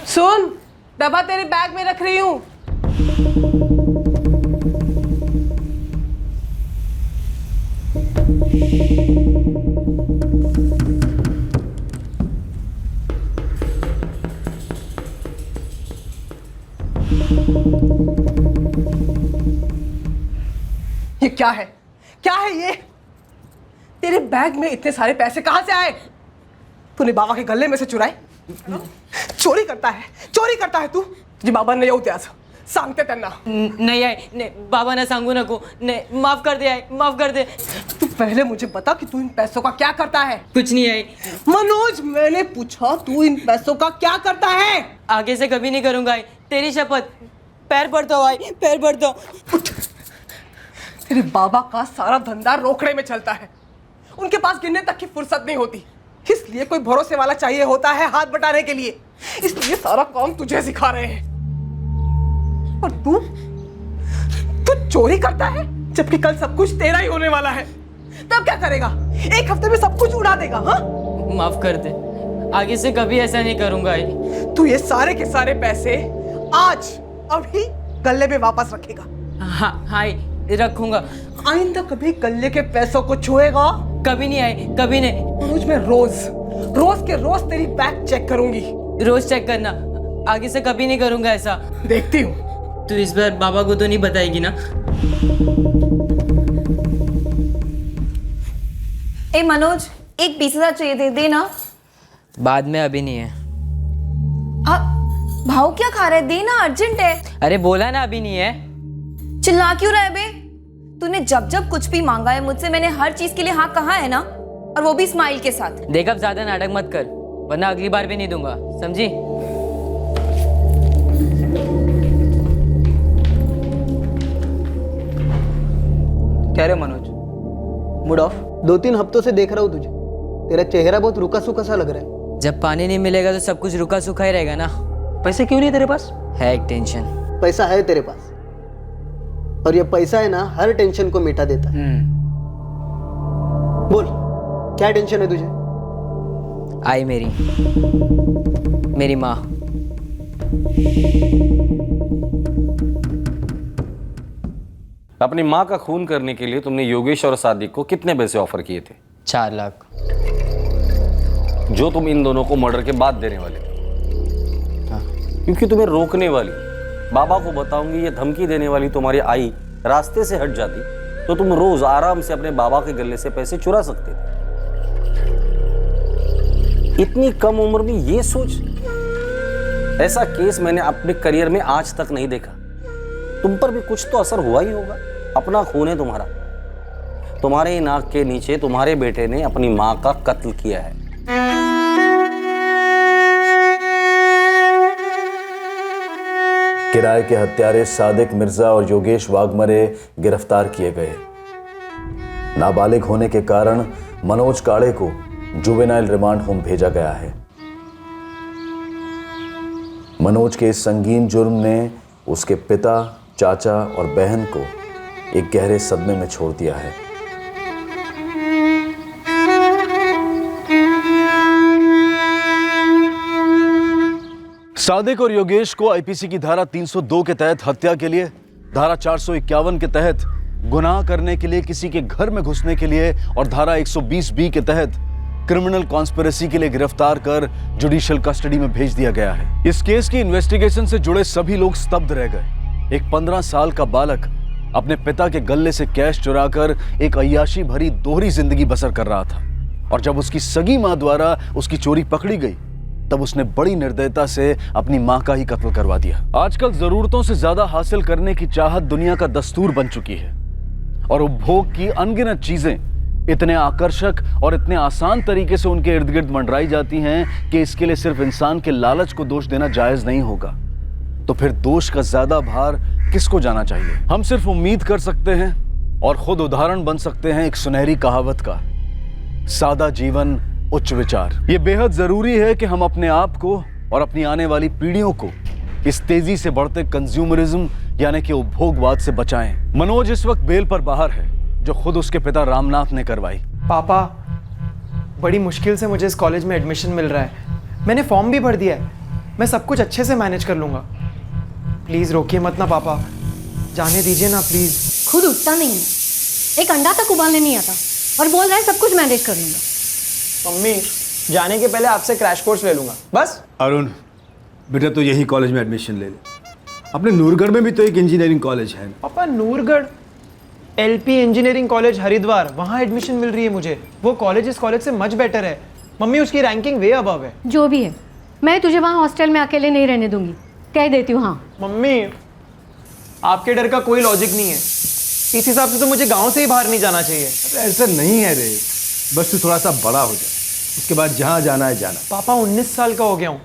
सुन, डब्बा तेरे बैग में रख रही हूँ। ये क्या है? क्या है ये? तेरे बैग में इतने सारे पैसे कहां से आए? तूने बाबा के गले में से चुराए? चोरी करता है, चोरी करता है तू? तुझे बाबा ने येऊ त्याच सांगते त्यांना। नहीं आई, नहीं बाबा ने सांगू नको। नहीं, माफ कर दे आई, माफ कर दे। तू पहले मुझे बता कि तू इन पैसों का क्या करता है? कुछ नहीं आई। मनोज, मैंने पूछा तू इन पैसों का क्या करता है? आगे से कभी नहीं करूंगा आई, तेरी शपथ। पैर पड़ता हूँ आई, पैर पड़ता हूँ। तेरे बाबा का सारा धंधा रोकड़े में चलता है। उनके पास गिनने तक की फुर्सत नहीं होती, इसलिए कोई भरोसे वाला चाहिए होता है हाथ बटाने के लिए। इसलिए सारा काम तुझे सिखा रहे हैं। और तू चोरी करता है, जबकि कल सब कुछ तेरा ही होने वाला है। तब क्या करेगा? 1 हफ्ते में सब कुछ उड़ा देगा। हाँ, माफ कर दे, आगे से कभी ऐसा नहीं करूंगा आई। तू ये सारे के सारे पैसे आज अभी गले में वापस रखेगा। हाँ हाँ रखूंगा। आइंदा कभी गले के पैसों को छुएगा? कभी नहीं आई, कभी नहीं। मनोज, मैं रोज के रोज तेरी बैग चेक करूंगी। रोज चेक करना, आगे से कभी नहीं करूंगा ऐसा। देखती हूँ। तू इस बार बाबा को तो नहीं बताएगी ना? ए मनोज, एक 20,000 चाहिए थे, दे ना। बाद में, अभी नहीं है। भाव क्या खा रहे? दे ना, अर्जेंट है। अरे बोला ना अभी नहीं है। चिल्ला क्यों रहा है बे? तूने जब जब कुछ भी मांगा है मुझसे, मैंने हर चीज के लिए हाँ कहा है ना, और वो भी स्माइल के साथ। देख, अब ज्यादा नाटक मत कर, वरना अगली बार भी नहीं दूंगा, समझी? क्या रे मनोज, मूड ऑफ? 2-3 हफ्तों से देख रहा हूँ तुझे, तेरा चेहरा बहुत रुका सूखा सा लग रहा है। जब पानी नहीं मिलेगा तो सब कुछ रुका सूखा ही रहेगा ना। पैसे क्यों नहीं तेरे पास? है एक टेंशन। पैसा है तेरे पास, और ये पैसा है ना हर टेंशन को मिटा देता है। बोल क्या टेंशन है तुझे? आई मेरी माँ। अपनी माँ का खून करने के लिए तुमने योगेश और सादिक को कितने पैसे ऑफर किए थे? 4 लाख, जो तुम इन दोनों को मर्डर के बाद देने वाले थे। हाँ। क्योंकि तुम्हें रोकने वाली, बाबा को बताऊंगी ये धमकी देने वाली तुम्हारी आई रास्ते से हट जाती तो तुम रोज आराम से अपने बाबा के गले से पैसे चुरा सकते थे। इतनी कम उम्र में ये सोच, ऐसा केस मैंने अपने करियर में आज तक नहीं देखा। तुम पर भी कुछ तो असर हुआ ही होगा। अपना खून है तुम्हारा, तुम्हारे नाक के नीचे तुम्हारे बेटे ने अपनी माँ का कत्ल किया है। किराए के हत्यारे सादिक मिर्जा और योगेश वाघमरे गिरफ्तार किए गए। नाबालिग होने के कारण मनोज काड़े को जुवेनाइल रिमांड होम भेजा गया है। मनोज के इस संगीन जुर्म ने उसके पिता, चाचा और बहन को एक गहरे सदमे में छोड़ दिया है। सादिक और योगेश को आईपीसी की धारा 302 के तहत हत्या के लिए, धारा 451 के तहत गुनाह करने के लिए किसी के घर में घुसने के लिए और धारा 120 के तहत क्रिमिनल कॉन्स्पिरेसी के लिए गिरफ्तार कर जुडिशियल कस्टडी में भेज दिया गया है। इस केस की इन्वेस्टिगेशन से जुड़े सभी लोग स्तब्ध रह गए। एक 15 साल का बालक अपने पिता के गले से कैश चुराकर एक अय्याशी भरी दोहरी जिंदगी बसर कर रहा था, और जब उसकी सगी मां द्वारा उसकी चोरी पकड़ी गई तब उसने बड़ी निर्दयता से अपनी मां का ही कत्ल करवा दिया। आजकल जरूरतों से ज्यादा हासिल करने की चाहत दुनिया का दस्तूर बन चुकी है, और उपभोग की अनगिनत चीजें इतने आकर्षक और इतने आसान तरीके से उनके इर्द गिर्द मंडराई जाती हैं कि इसके लिए सिर्फ इंसान के लालच को दोष देना जायज नहीं होगा। तो फिर दोष का ज्यादा भार किसको जाना चाहिए? हम सिर्फ उम्मीद कर सकते हैं और खुद उदाहरण बन सकते हैं एक सुनहरी कहावत का, सादा जीवन उच्च विचार। ये बेहद जरूरी है कि हम अपने आप को और अपनी आने वाली पीढ़ियों को इस तेजी से बढ़ते कंज्यूमरिज्म यानी कि उपभोगवाद से बचाएं। मनोज इस वक्त बेल पर बाहर है, जो खुद उसके पिता रामनाथ ने करवाई। पापा, बड़ी मुश्किल से मुझे इस कॉलेज में एडमिशन मिल रहा है। मैंने फॉर्म भी भर दिया है। मैं सब कुछ अच्छे से मैनेज कर लूँगा। प्लीज़ रोकिए मत ना पापा, जाने दीजिए ना प्लीज़। खुद उठता नहीं है, एक अंडा तक उबालने नहीं आता और बोल रहा है सब कुछ मैनेज कर लूँगा। मम्मी, जाने के पहले आपसे क्रैश कोर्स ले लूँगा बस। अरुण बेटा, तो यही कॉलेज में एडमिशन ले ले। अपने नूरगढ़ में भी तो एक इंजीनियरिंग कॉलेज है। पापा, नूरगढ़ LP इंजीनियरिंग कॉलेज हरिद्वार, वहाँ एडमिशन मिल रही है मुझे। वो कॉलेज इस कॉलेज से मच बेटर है। मम्मी, उसकी रैंकिंग वे अबव है। जो भी है, मैं तुझे वहाँ हॉस्टल में अकेले नहीं रहने दूंगी, कह देती हूँ। हाँ मम्मी, आपके डर का कोई लॉजिक नहीं है। इस हिसाब से तो मुझे गांव से ही बाहर नहीं जाना चाहिए। ऐसा नहीं है रे, बस तू थोड़ा सा बड़ा हो जाए, उसके बाद जहाँ जाना है जाना। पापा, 19 साल का हो गया हूँ,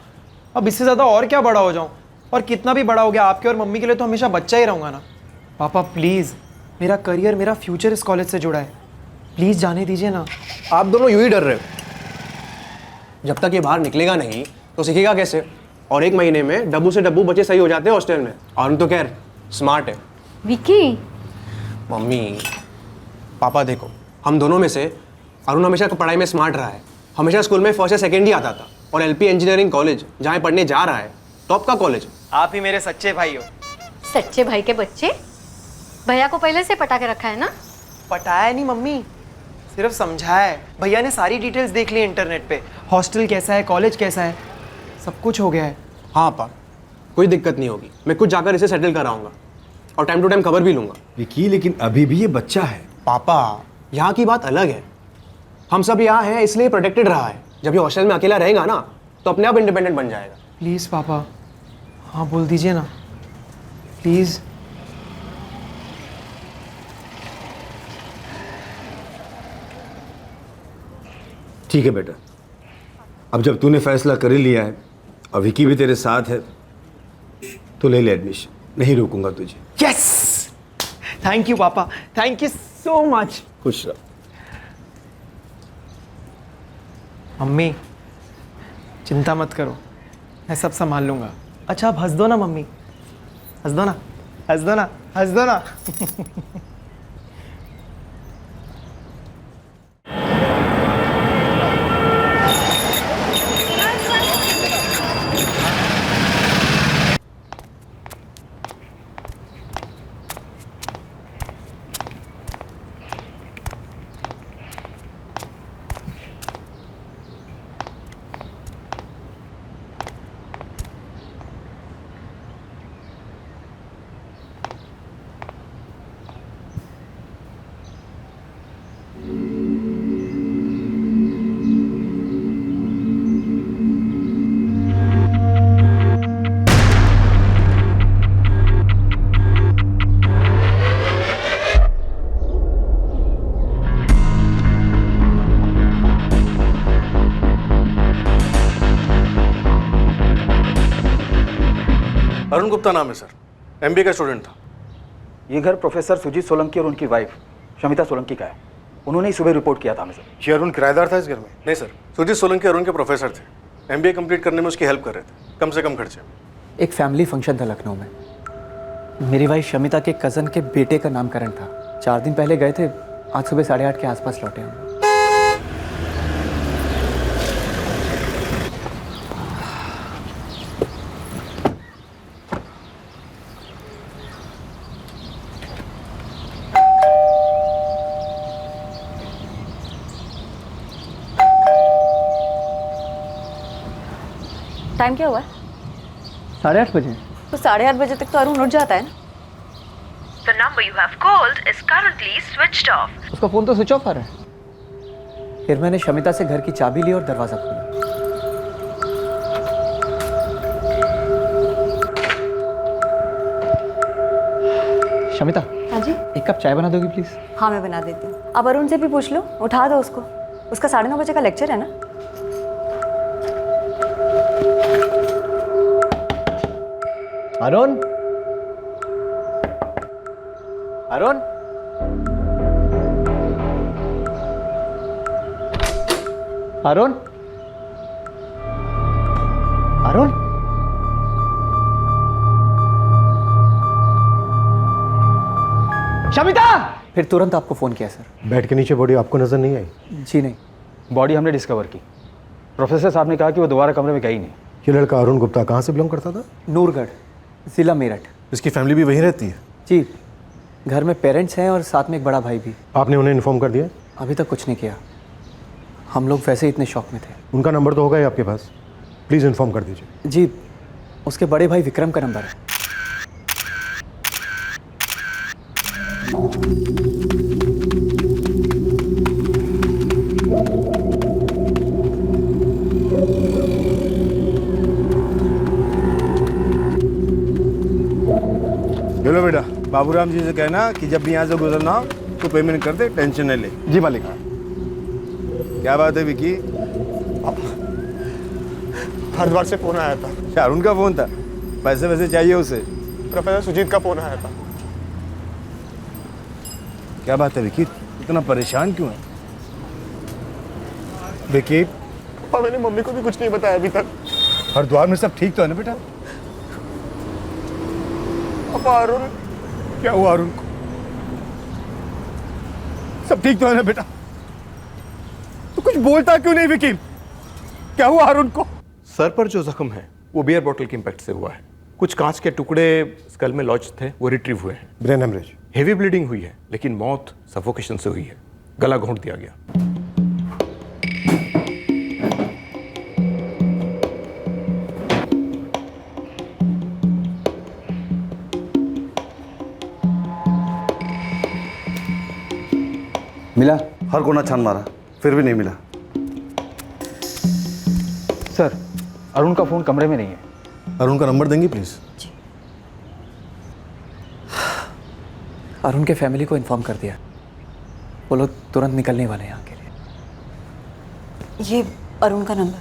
अब इससे ज़्यादा और क्या बड़ा हो जाऊँ? और कितना भी बड़ा हो गया, आपके और मम्मी के लिए तो हमेशा बच्चा ही रहूँगा ना। पापा प्लीज़, मेरा करियर, मेरा फ्यूचर इस कॉलेज से जुड़ा है। प्लीज़ जाने दीजिए ना। आप दोनों यूं ही डर रहे हो। जब तक ये बाहर निकलेगा नहीं तो सीखेगा कैसे? और 1 महीने में डब्बू से डब्बू बच्चे सही हो जाते हैं हॉस्टल में। और हम तो खैर स्मार्ट है। विकी, मम्मी, पापा देखो, हम दोनों में से अरुण हमेशा पढ़ाई में स्मार्ट रहा है। हमेशा स्कूल में फर्स्ट या सेकेंड ही आता था, और LP इंजीनियरिंग कॉलेज जहाँ पढ़ने जा रहा है, टॉप का कॉलेज। आप ही मेरे सच्चे भाई हो। सच्चे भाई के बच्चे? भैया को पहले से पटा के रखा है ना? पटाया नहीं मम्मी, सिर्फ समझाया है। भैया ने सारी डिटेल्स देख ली इंटरनेट पे, हॉस्टल कैसा है, कॉलेज कैसा है, सब कुछ हो गया है। हाँ पापा, कोई दिक्कत नहीं होगी। मैं खुद जाकर इसे सेटल कराऊंगा और टाइम टू टाइम खबर भी लूंगा। विकी, लेकिन अभी भी ये बच्चा है। पापा, यहाँ की बात अलग है। हम सब यहाँ हैं इसलिए प्रोटेक्टेड रहा है। जब ये हॉस्टल में अकेला रहेगा ना तो अपने आप इंडिपेंडेंट बन जाएगा। प्लीज़ पापा, हाँ बोल दीजिए ना प्लीज़। ठीक है बेटा, अब जब तूने फैसला कर ही लिया है और विकी भी तेरे साथ है तो ले ले एडमिशन, नहीं रोकूंगा तुझे। यस, थैंक यू पापा, थैंक यू सो मच। खुश रहो। मम्मी चिंता मत करो, मैं सब संभाल लूँगा। अच्छा आप हंस दो ना मम्मी, हंस दो ना, हंस दो ना, हंस दो ना। अरुण गुप्ता नाम है सर, MBA का स्टूडेंट था। ये घर प्रोफेसर सुजीत सोलंकी और उनकी वाइफ शमिता सोलंकी का है। उन्होंने ही सुबह रिपोर्ट किया था हमें सर। ये अरुण किराएदार था इस घर में? नहीं सर, सुजीत सोलंकी अरुण के प्रोफेसर थे। MBA कंप्लीट करने में उसकी हेल्प कर रहे थे, कम से कम खर्चे में। एक फैमिली फंक्शन था लखनऊ में। मेरी वाइफ शमिता के कज़न के बेटे का नामकरण था। 4 दिन पहले गए थे, आज सुबह 8:30 के आसपास लौटे हम। टाइम क्या हुआ है? 8:30 बजे। तो 8:30 बजे तक तो अरुण उठ जाता है ना। The number you have called is currently switched off. उसका फ़ोन तो स्विच ऑफ आ रहा है। फिर मैंने शमिता से घर की चाबी ली और दरवाज़ा खोला। शमिता। हाँ जी। एक कप चाय बना दोगी प्लीज़? हाँ मैं बना देती हूँ। अब अरुण से भी पूछ लो, उठा दो उसको। उसका 9:30 बजे का लेक्चर है ना। अरुण, अरुण, अरुण, अरुण। शमिता! फिर तुरंत आपको फोन किया सर। बेड के नीचे बॉडी आपको नजर नहीं आई? जी नहीं, बॉडी हमने डिस्कवर की। प्रोफेसर साहब ने कहा कि वो दोबारा कमरे में गई नहीं। ये लड़का अरुण गुप्ता कहाँ से बिलोंग करता था? नूरगढ़, जिला मेरठ। इसकी फैमिली भी वहीं रहती है? जी, घर में पेरेंट्स हैं और साथ में एक बड़ा भाई भी। आपने उन्हें इन्फॉर्म कर दिया? अभी तक कुछ नहीं किया, हम लोग वैसे ही इतने शौक में थे। उनका नंबर तो होगा ही आपके पास, प्लीज़ इन्फॉर्म कर दीजिए। जी, उसके बड़े भाई विक्रम का नंबर है। चलो बेटा, बाबूराम जी से कहना कि जब भी यहाँ से गुजरना हो तो पेमेंट कर दे, टेंशन नहीं ले। जी मालिक। क्या बात है विकी? हरिद्वार से फोन आया था। क्या अरुण का फोन था? पैसे वैसे चाहिए उसे? प्रोफेसर सुजीत का फोन आया था। क्या बात है विकी, इतना परेशान क्यों है? विकी, पापा मैंने मम्मी को भी कुछ नहीं बताया अभी तक। हरिद्वार में सब ठीक तो है ना बेटा? पापा अरुण। क्या हुआ अरुण को? सब ठीक तो है ना बेटा? तो कुछ बोलता क्यों नहीं विकी? क्या हुआ अरुण को? सर पर जो जख्म है वो बियर बोतल के इम्पैक्ट से हुआ है। कुछ कांच के टुकड़े स्कल में लॉन्च थे, वो रिट्रीव हुए हैं। Brain haemorrhage? हेवी ब्लीडिंग हुई है, लेकिन मौत सफोकेशन से हुई है। गला घोंट दिया गया। मिला? हर कोना छान मारा, फिर भी नहीं मिला। सर, अरुण का फ़ोन कमरे में नहीं है। अरुण का नंबर देंगी प्लीज़? अरुण के फैमिली को इन्फॉर्म कर दिया, वो लोग तुरंत निकलने वाले हैं यहाँ के लिए। ये अरुण का नंबर।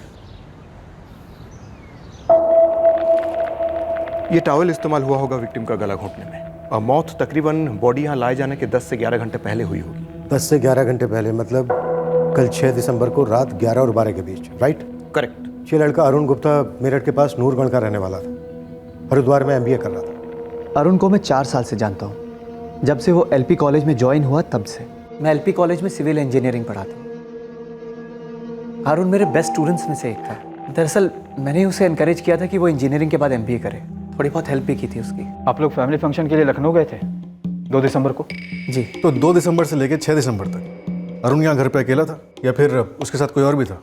ये टॉवल इस्तेमाल हुआ होगा विक्टिम का गला घोंटने में, और मौत तकरीबन बॉडी यहाँ लाए जाने के 10 से 11 घंटे पहले हुई होगी। 10 से 11 घंटे पहले मतलब कल 6 दिसंबर को रात 11 और 12 के बीच, राइट? करेक्ट। ये लड़का अरुण गुप्ता मेरठ के पास नूरगढ़ का रहने वाला था। हरिद्वार में MBA कर रहा था। अरुण को मैं 4 साल से जानता हूँ। जब से वो LP कॉलेज में ज्वाइन हुआ तब से। मैं LP कॉलेज में सिविल इंजीनियरिंग पढ़ाता हूँ। अरुण मेरे बेस्ट स्टूडेंट्स में से एक था। दरअसल मैंने उसे इनकरेज किया था कि वो इंजीनियरिंग के बाद MBA करे। थोड़ी बहुत हेल्प भी की थी उसकी। आप लोग फैमिली फंक्शन के लिए लखनऊ गए थे 2 दिसंबर को? जी। तो 2 दिसंबर से लेकर 6 दिसंबर तक अरुण यहाँ घर पे अकेला था या फिर उसके साथ कोई और भी था,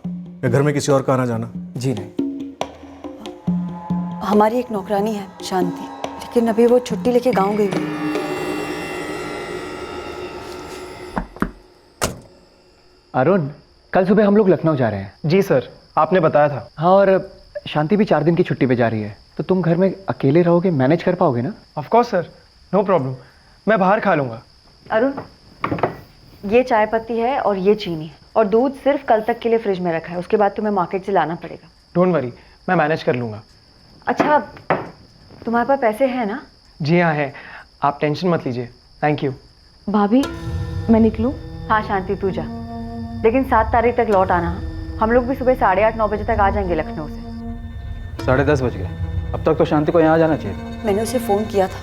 या घर में किसी और का आना जाना? जी नहीं। हमारी एक नौकरानी है शांति, लेकिन अभी वो छुट्टी लेके गांव गई हुई है। अरुण, कल सुबह हम लोग लखनऊ जा रहे हैं। जी सर, आपने बताया था। हाँ, और शांति भी 4 दिन की छुट्टी पे जा रही है, तो तुम घर में अकेले रहोगे, मैनेज कर पाओगे ना? Of course sir, no problem, मैं बाहर खा लूँगा। अरुण, ये चाय पत्ती है और ये चीनी है, और दूध सिर्फ कल तक के लिए फ्रिज में रखा है, उसके बाद तुम्हें मार्केट से लाना पड़ेगा। डोंट वरी, मैं मैनेज कर लूँगा। अच्छा, तुम्हारे पास पैसे हैं ना? जी हाँ है, आप टेंशन मत लीजिए। Thank you. भाभी, मैं निकलूं? हाँ शांति, तू जा, लेकिन 7 तारीख तक लौट आना। हम लोग भी सुबह 8:30-9 बजे तक आ जाएंगे लखनऊ से। 10:30 बज गए। अब तक तो शांति को यहाँ आ जाना चाहिए। मैंने उसे फ़ोन किया था,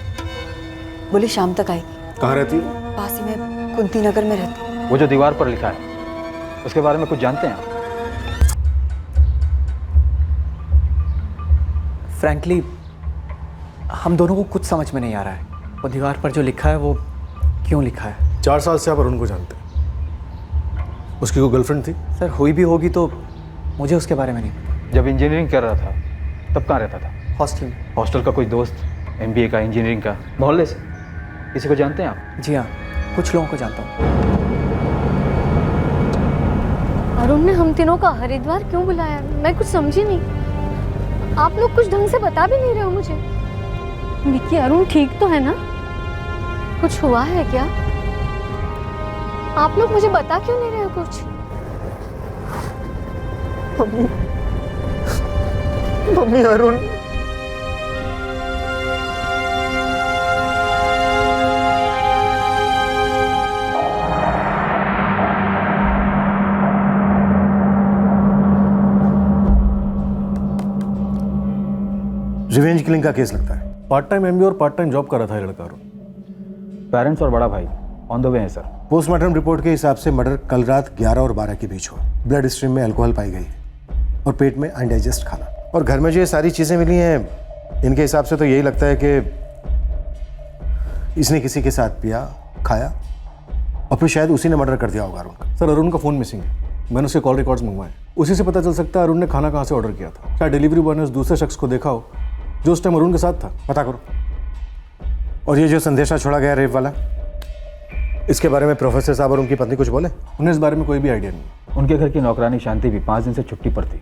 बोली शाम तक आएगी। कहाँ रहती? पास ही में कुंती नगर में रहती। वो जो दीवार पर लिखा है उसके बारे में कुछ जानते हैं आप? फ्रैंकली हम दोनों को कुछ समझ में नहीं आ रहा है। वो दीवार पर जो लिखा है वो क्यों लिखा है? 4 साल से आप अरुण को जानते हैं। उसकी कोई गर्लफ्रेंड थी? सर, हुई भी होगी तो मुझे उसके बारे में नहीं पता। जब इंजीनियरिंग कर रहा था तब कहाँ रहता था? हॉस्टल में। हॉस्टल का कोई दोस्त, MBA का, इंजीनियरिंग का, मोहल्ले से किसी को जानते हैं आप? जी हाँ, कुछ लोगों को जानता हूँ। अरुण ने हम तीनों का हरिद्वार क्यों बुलाया? मैं कुछ समझी नहीं। आप लोग कुछ ढंग से बता भी नहीं रहे हो मुझे। विक्की, अरुण ठीक तो है ना? कुछ हुआ है क्या? आप लोग मुझे बता क्यों नहीं रहे हो कुछ? मम्मी, अरुण रिवेंज किलिंग का केस लगता है। पार्ट टाइम MBA और पार्ट टाइम जॉब कर रहा था ये लड़का अरुण। पेरेंट्स और बड़ा भाई ऑन द वे हैं सर। पोस्टमार्टम रिपोर्ट के हिसाब से मर्डर कल रात 11 और 12 के बीच हुआ। ब्लड स्ट्रीम में अल्कोहल पाई गई है और पेट में अनडाइजेस्ट खाना। और घर में जो ये सारी चीज़ें मिली हैं, इनके हिसाब से तो यही लगता है कि इसने किसी के साथ पिया, खाया और फिर शायद उसी ने मर्डर कर दिया होगा अरुण का। सर, अरुण का फ़ोन मिसिंग है। मैंने उसके कॉल रिकॉर्ड्स मंगवाए, उसी से पता चल सकता है अरुण ने खाना कहाँ से ऑर्डर किया था। शायद डिलीवरी बॉय ने उस दूसरे शख्स को देखा हो जो उस टाइम अरुण के साथ था। पता करो। और ये जो संदेशा छोड़ा गया रेप वाला, इसके बारे में प्रोफेसर साहब और उनकी पत्नी कुछ बोले? उन्हें इस बारे में कोई भी आइडिया नहीं। उनके घर की नौकरानी शांति भी 5 दिन से छुट्टी पर थी।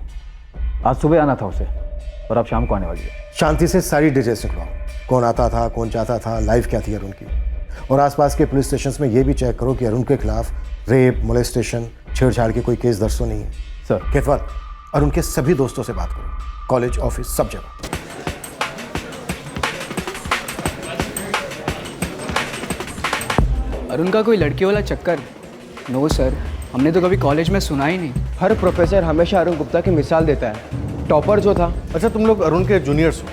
आज सुबह आना था उसे और अब शाम को आने वाली है। शांति से सारी डिटेल्स निकलवाओ, कौन आता था, कौन जाता था, लाइफ क्या थी अरुण की। और आसपास के पुलिस स्टेशन में ये भी चेक करो कि अरुण के खिलाफ रेप, मोलेस्टेशन, छेड़छाड़ के कोई केस दर्ज तो नहीं है। सर, केतवाल, अरुण के सभी दोस्तों से बात करो, कॉलेज, ऑफिस, सब जगह। अरुण का कोई लड़की वाला चक्कर? नो सर, हमने तो कभी कॉलेज में सुना ही नहीं। हर प्रोफेसर हमेशा अरुण गुप्ता की मिसाल देता है। टॉपर जो था। अच्छा, तुम लोग अरुण के जूनियर्स हो,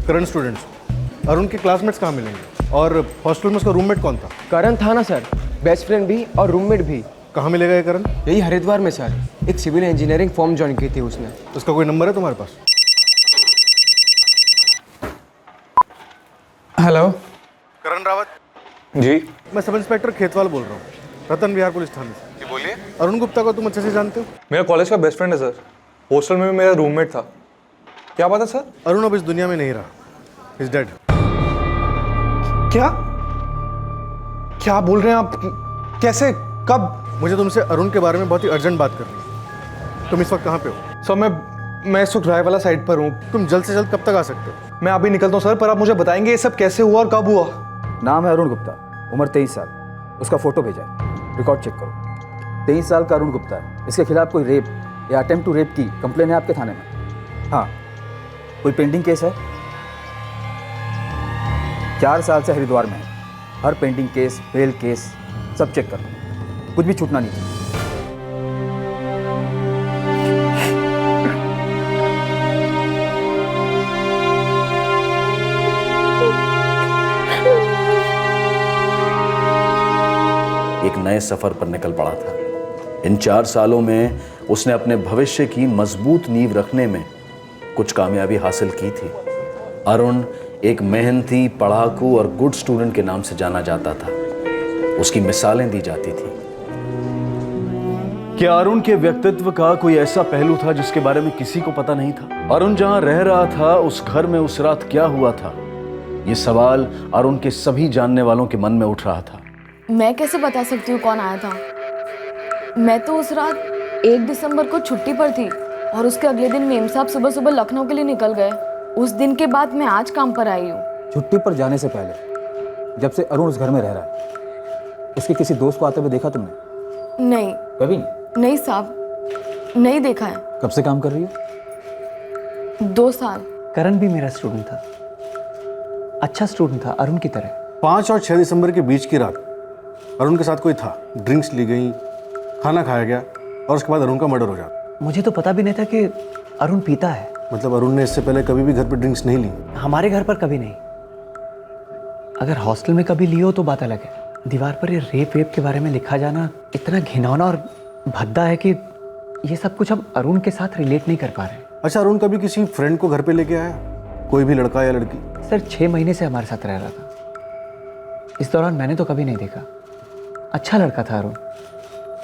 करंट स्टूडेंट्स हो। अरुण के क्लासमेट्स कहाँ मिलेंगे? और हॉस्टल में उसका रूममेट कौन था? करण था ना सर, बेस्ट फ्रेंड भी और रूममेट भी। कहाँ मिलेगा ये करण? यही हरिद्वार में सर, एक सिविल इंजीनियरिंग फॉर्म ज्वाइन की थी उसने। उसका कोई नंबर है तुम्हारे पास? हेलो, करण रावत जी। मैं सब इंस्पेक्टर खेतवाल बोल रहा हूँ, रतन विहार पुलिस थाने से। जी बोलिए। अरुण गुप्ता को तुम अच्छे से जानते हो? मेरा कॉलेज का बेस्ट फ्रेंड है सर, हॉस्टल में भी मेरा रूममेट था। क्या बात है सर? अरुण अब इस दुनिया में नहीं रहा, इज डेड। क्या क्या बोल रहे हैं आप? कैसे, कब? मुझे तुमसे अरुण के बारे में बहुत ही अर्जेंट बात करनी है। तुम इस वक्त कहाँ पे हो? सर, मैं इस वक्त राय वाला साइड पर हूँ। तुम जल्द से जल्द कब तक आ सकते हो? मैं अभी निकलता हूँ सर, पर आप मुझे बताएंगे ये सब कैसे हुआ और कब हुआ? नाम है अरुण गुप्ता, उम्र 23 साल। उसका फोटो भेजा है, रिकॉर्ड चेक करो। 23 साल का अरुण गुप्ता है। इसके खिलाफ कोई रेप या अटेम्प्ट टू रेप की कंप्लेन है आपके थाने में? हाँ। कोई पेंडिंग केस है? 4 साल से हरिद्वार में है। हर पेंडिंग केस, बेल केस सब चेक कर लो, कुछ भी छूटना नहीं चाहिए। नए सफ़र पर निकल पड़ा था। इन 4 सालों में उसने अपने भविष्य की मजबूत नींव रखने में कुछ कामयाबी हासिल की थी। अरुण एक मेहनती, पढ़ाकू और गुड स्टूडेंट के नाम से जाना जाता था। उसकी मिसालें दी जाती थी। क्या अरुण के व्यक्तित्व का कोई ऐसा पहलू था जिसके बारे में किसी को पता नहीं था? अरुण जहां रह रहा था उस घर में उस रात क्या हुआ था, ये सवाल अरुण के सभी जानने वालों के मन में उठ रहा था। मैं कैसे बता सकती हूँ कौन आया था? मैं तो उस रात 1 दिसंबर को छुट्टी पर थी और उसके अगले दिन मेम साहब सुबह सुबह लखनऊ के लिए निकल गए। उस दिन के बाद मैं आज काम पर आई हूँ। छुट्टी पर जाने से पहले, जब से अरुण उस घर में रह रहा है, उसके किसी दोस्त को आते हुए देखा तुमने? नहीं। कभी नहीं साहब, नहीं देखा है। कब से काम कर रही हो? 2 साल। करण भी मेरा स्टूडेंट था, अच्छा स्टूडेंट था अरुण की तरह। 5 और 6 दिसंबर के बीच की रात अरुण के साथ कोई था, ड्रिंक्स ली गई, खाना खाया गया और उसके बाद अरुण का मर्डर हो जाता। मुझे तो पता भी नहीं था कि अरुण पीता है। मतलब अरुण ने इससे पहले कभी भी घर पर ड्रिंक्स नहीं ली? हमारे घर पर कभी नहीं। अगर हॉस्टल में कभी लियो तो बात अलग है। दीवार पर ये रेप वेप के बारे में लिखा जाना इतना घिनौना और भद्दा है कि ये सब कुछ हम अरुण के साथ रिलेट नहीं कर पा रहे। अच्छा, अरुण कभी किसी फ्रेंड को घर पे लेके आया? कोई भी लड़का या लड़की? सर 6 महीने से हमारे साथ रह रहा था। इस दौरान मैंने तो कभी नहीं देखा। अच्छा लड़का था अरुण,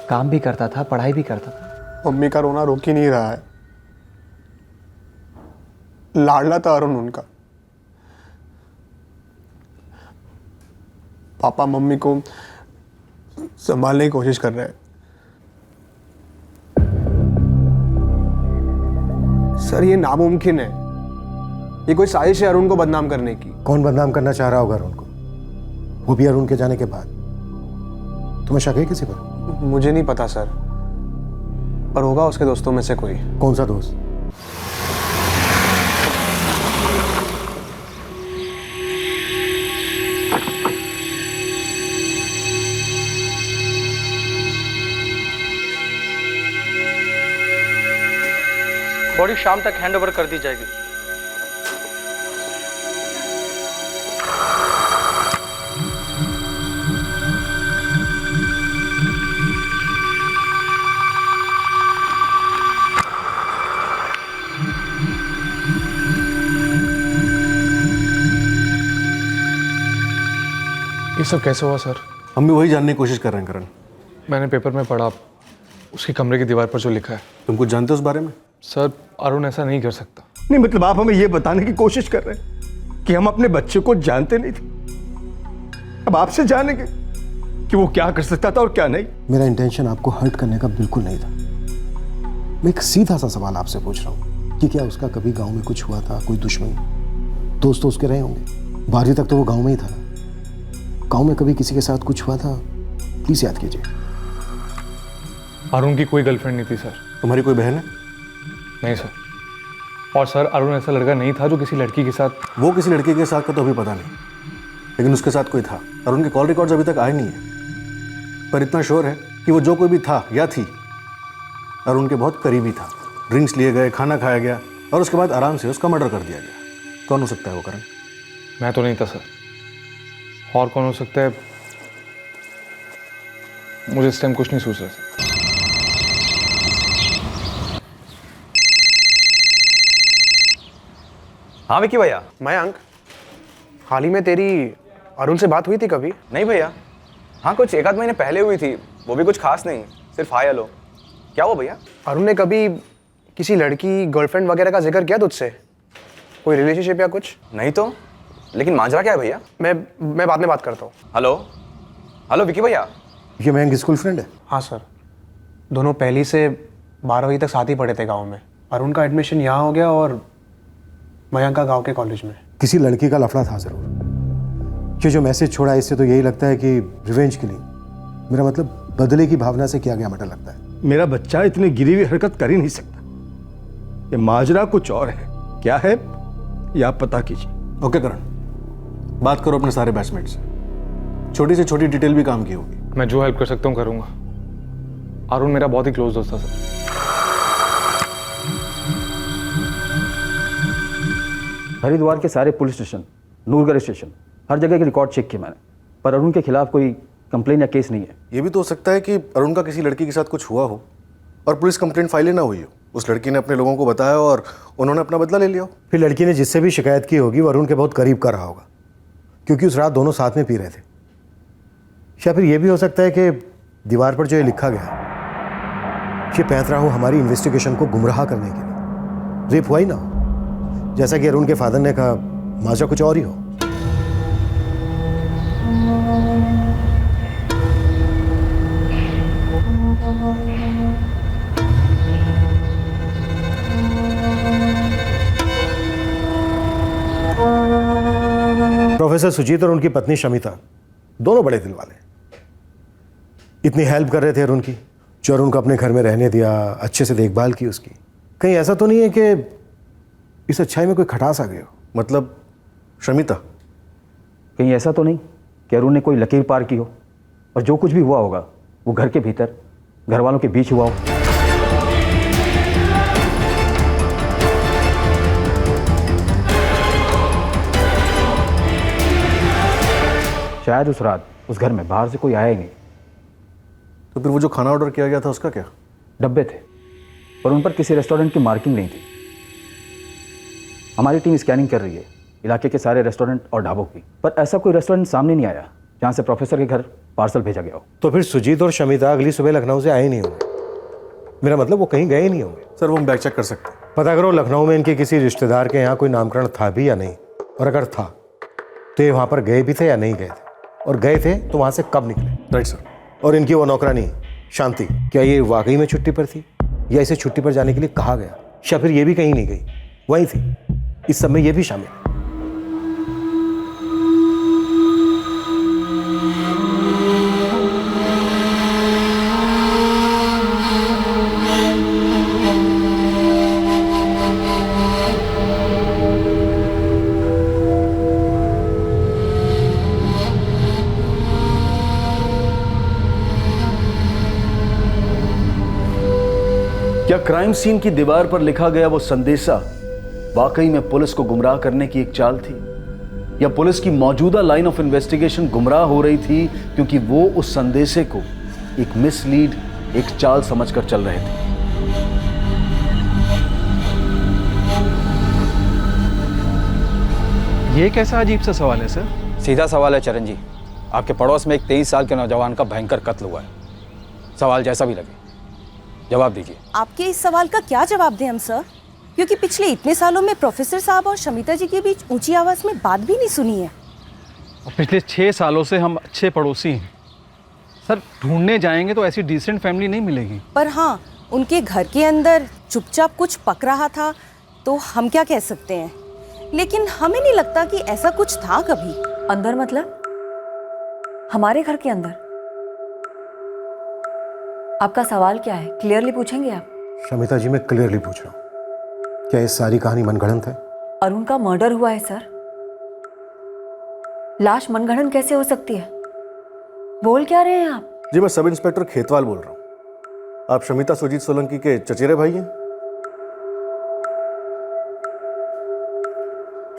काम भी करता था, पढ़ाई भी करता था। मम्मी का रोना रोक ही नहीं रहा है। लाडला था अरुण उनका। पापा मम्मी को संभालने की कोशिश कर रहे हैं। सर ये नामुमकिन है। ये कोई साजिश है अरुण को बदनाम करने की। कौन बदनाम करना चाह रहा होगा अरुण को, वो भी अरुण के जाने के बाद? तुम्हें शक है किसी पर? मुझे नहीं पता सर, पर होगा उसके दोस्तों में से कोई। कौन सा दोस्त? बॉडी शाम तक हैंडओवर कर दी जाएगी। ये सब कैसे हुआ सर? हम भी वही जानने की कोशिश कर रहे हैं करण। मैंने पेपर में पढ़ा, उसके कमरे की दीवार पर जो लिखा है। तुम कुछ जानते हो उस बारे में? सर अरुण ऐसा नहीं कर सकता। नहीं मतलब आप हमें यह बताने की कोशिश कर रहे हैं कि हम अपने बच्चे को जानते नहीं थे। अब आपसे जानेंगे कि वो क्या कर सकता था और क्या नहीं। मेरा इंटेंशन आपको हर्ट करने का बिल्कुल नहीं था। मैं एक सीधा सा सवाल आपसे पूछ रहा हूँ कि क्या उसका कभी गांव में कुछ हुआ था? कोई दुश्मनी, दोस्त तो उसके रहे होंगे। 12वीं तक तो वो गांव में ही था ना। गांव में कभी किसी के साथ कुछ हुआ था? प्लीज याद कीजिए। अरुण की कोई गर्लफ्रेंड नहीं थी सर। तुम्हारी कोई बहन है? नहीं सर। और सर अरुण ऐसा लड़का नहीं था जो किसी लड़की के साथ। वो किसी लड़की के साथ का तो अभी पता नहीं, लेकिन उसके साथ कोई था। अरुण के कॉल रिकॉर्ड्स अभी तक आए नहीं है, पर इतना श्योर है कि वो जो कोई भी था या थी, अरुण के बहुत करीबी था। ड्रिंक्स लिए गए, खाना खाया गया और उसके बाद आराम से उसका मर्डर कर दिया गया। कौन हो सकता है वो करण? मैं तो नहीं था सर। और कौन हो सकता है? मुझे इस टाइम कुछ नहीं सोच रहा सर। हाँ विक्की भैया। मयंक, हाल ही में तेरी अरुण से बात हुई थी कभी? नहीं भैया। हाँ कुछ 1 आध महीने पहले हुई थी, वो भी कुछ खास नहीं, सिर्फ हाय हेलो। क्या हुआ भैया? अरुण ने कभी किसी लड़की, गर्लफ्रेंड वगैरह का जिक्र किया तुझसे? कोई रिलेशनशिप या कुछ? नहीं तो, लेकिन माजरा क्या है भैया? मैं बाद में बात करता हूँ। हेलो हेलो विक्की भैया। ये मयंक स्कूल फ्रेंड है? हाँ सर, दोनों पहली से 12वीं तक साथ ही पढ़े थे गाँव में। अरुण का एडमिशन यहाँ हो गया और मयंक का गाँव के कॉलेज में। किसी लड़की का लफड़ा था जरूर। ये जो मैसेज छोड़ा इससे तो यही लगता है कि रिवेंज के लिए, मेरा मतलब बदले की भावना से किया गया मर्डर लगता है। मेरा बच्चा इतनी गिरी हुई हरकत कर ही नहीं सकता। ये माजरा कुछ और है। क्या है ये आप पता कीजिए। ओके करण, बात करो अपने सारे बैचमेट से। छोटी से छोटी डिटेल भी काम की होगी। मैं जो हेल्प कर सकता हूँ करूँगा। अरुण मेरा बहुत ही क्लोज दोस्त था सर। हरिद्वार के सारे पुलिस स्टेशन, नूरगढ़ स्टेशन, हर जगह के रिकॉर्ड चेक किए मैंने, पर अरुण के खिलाफ कोई कंप्लेन या केस नहीं है। ये भी तो हो सकता है कि अरुण का किसी लड़की के साथ कुछ हुआ हो और पुलिस कंप्लेंट फाइल ना हुई हो। उस लड़की ने अपने लोगों को बताया और उन्होंने अपना बदला ले लिया हो। फिर लड़की ने जिससे भी शिकायत की होगी वो अरुण के बहुत करीब का रहा होगा, क्योंकि उस रात दोनों साथ में पी रहे थे। या फिर ये भी हो सकता है कि दीवार पर जो ये लिखा गया ये पैंतरा हो हमारी इन्वेस्टिगेशन को गुमराह करने के लिए। रेप हुआ ही ना हो, जैसा कि अरुण के फादर ने कहा, माजरा कुछ और ही हो। प्रोफेसर सुजीत और उनकी पत्नी शमिता दोनों बड़े दिल वाले, इतनी हेल्प कर रहे थे अरुण की, जो अरुण को अपने घर में रहने दिया, अच्छे से देखभाल की उसकी। कहीं ऐसा तो नहीं है कि इस अच्छाई में कोई खटास आ गई हो? मतलब शमिता? कहीं ऐसा तो नहीं कि अरुण ने कोई लकीर पार की हो और जो कुछ भी हुआ होगा वो घर के भीतर घर वालों के बीच हुआ हो? शायद उस रात उस घर में बाहर से कोई आया ही नहीं। तो फिर वो जो खाना ऑर्डर किया गया था उसका क्या? डब्बे थे और उन पर किसी रेस्टोरेंट की मार्किंग नहीं थी। हमारी टीम स्कैनिंग कर रही है इलाके के सारे रेस्टोरेंट और ढाबों की, पर ऐसा कोई रेस्टोरेंट सामने नहीं आया जहां से प्रोफेसर के घर पार्सल भेजा गया हो। तो फिर सुजीत और शमिता अगली सुबह लखनऊ से आए ही नहीं होंगे। मेरा मतलब वो कहीं गए ही नहीं होंगे। सर वो हम बैक चेक कर सकते हैं। पता करो लखनऊ में इनके किसी रिश्तेदार के यहाँ कोई नामकरण था भी या नहीं, और अगर था तो ये वहाँ पर गए भी थे या नहीं गए थे, और गए थे तो वहाँ से कब निकले? Right sir. और इनकी वो नौकरानी शांति, क्या ये वाकई में छुट्टी पर थी या इसे छुट्टी पर जाने के लिए कहा गया, या फिर ये भी कहीं नहीं गई, वहीं थी? इस सब में ये भी शामिल। क्या क्राइम सीन की दीवार पर लिखा गया वो संदेशा वाकई में पुलिस को गुमराह करने की एक चाल थी, या पुलिस की मौजूदा लाइन ऑफ इन्वेस्टिगेशन गुमराह हो रही थी क्योंकि वो उस संदेशे को एक मिसलीड, एक चाल समझकर चल रहे थे? ये कैसा अजीब सा सवाल है सर? सीधा सवाल है चरण जी। आपके पड़ोस में एक 23 साल के नौजवान का भयंकर कत्ल हुआ है। सवाल जैसा भी लगे जवाब दीजिए। आपके इस सवाल का क्या जवाब दें हम सर, क्योंकि पिछले इतने सालों में प्रोफेसर साहब और शमिता जी के बीच ऊंची आवाज में बात भी नहीं सुनी है। और पिछले 6 सालों से हम अच्छे पड़ोसी हैं सर। ढूंढने जाएंगे तो ऐसी डिसेंट फैमिली नहीं मिलेगी। पर हाँ, उनके घर के अंदर चुपचाप कुछ पक रहा था तो हम क्या कह सकते हैं, लेकिन हमें नहीं लगता कि ऐसा कुछ था कभी। अंदर मतलब हमारे घर के अंदर? आपका सवाल क्या है, क्लियरली पूछेंगे आप? शमिता जी मैं क्लियरली पूछ रहा हूँ, क्या ये सारी कहानी मनगढ़ंत है? अरुण का मर्डर हुआ है सर। लाश मनगढ़ंत कैसे हो सकती है? बोल क्या रहे हैं आप? जी मैं सब इंस्पेक्टर खेतवाल बोल रहा हूँ। आप शमिता सुजीत सोलंकी के चचेरे भाई हैं?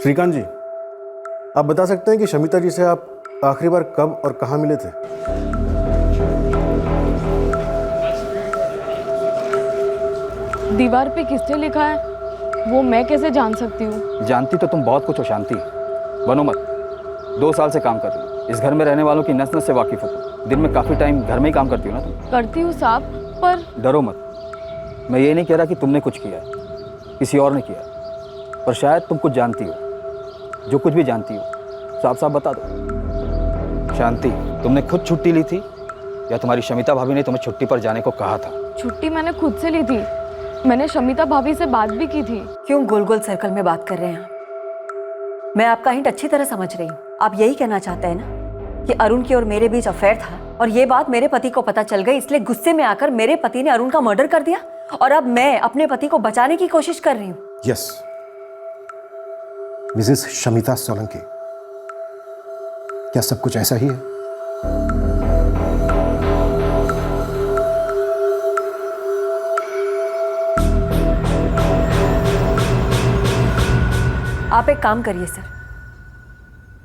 श्रीकांत जी, आप बता सकते हैं कि शमिता जी से आप आखिरी बार कब और कहाँ मिले थे? दीवार पे किसने लिखा है वो मैं कैसे जान सकती हूँ? जानती तो तुम बहुत कुछ हो शांति, बनो मत। 2 साल से काम कर रही हो, इस घर में रहने वालों की नस नस से वाकिफ हो तुम। दिन में काफ़ी टाइम घर में ही काम करती हो ना तुम? करती हूँ साहब, पर डरो मत। मैं ये नहीं कह रहा कि तुमने कुछ किया, किसी और ने किया, पर शायद तुम कुछ जानती हो। जो कुछ भी जानती हो साफ साफ बता दो। शांति, तुमने खुद छुट्टी ली थी या तुम्हारी शमिता भाभी ने तुम्हें छुट्टी पर जाने को कहा था? छुट्टी मैंने खुद से ली थी। मैंने शमिता भाभी से बात भी की थी। क्यों गोल गोल सर्कल में बात कर रहे हैं आप? मैं आपका हिंट अच्छी तरह समझ रही हूँ। आप यही कहना चाहते हैं ना कि अरुण की और मेरे बीच अफेयर था और ये बात मेरे पति को पता चल गई, इसलिए गुस्से में आकर मेरे पति ने अरुण का मर्डर कर दिया और अब मैं अपने पति को बचाने की कोशिश कर रही हूँ। यस, मिसेस शमिता सोलंकी, क्या सब कुछ ऐसा ही है? आप एक काम करिए सर,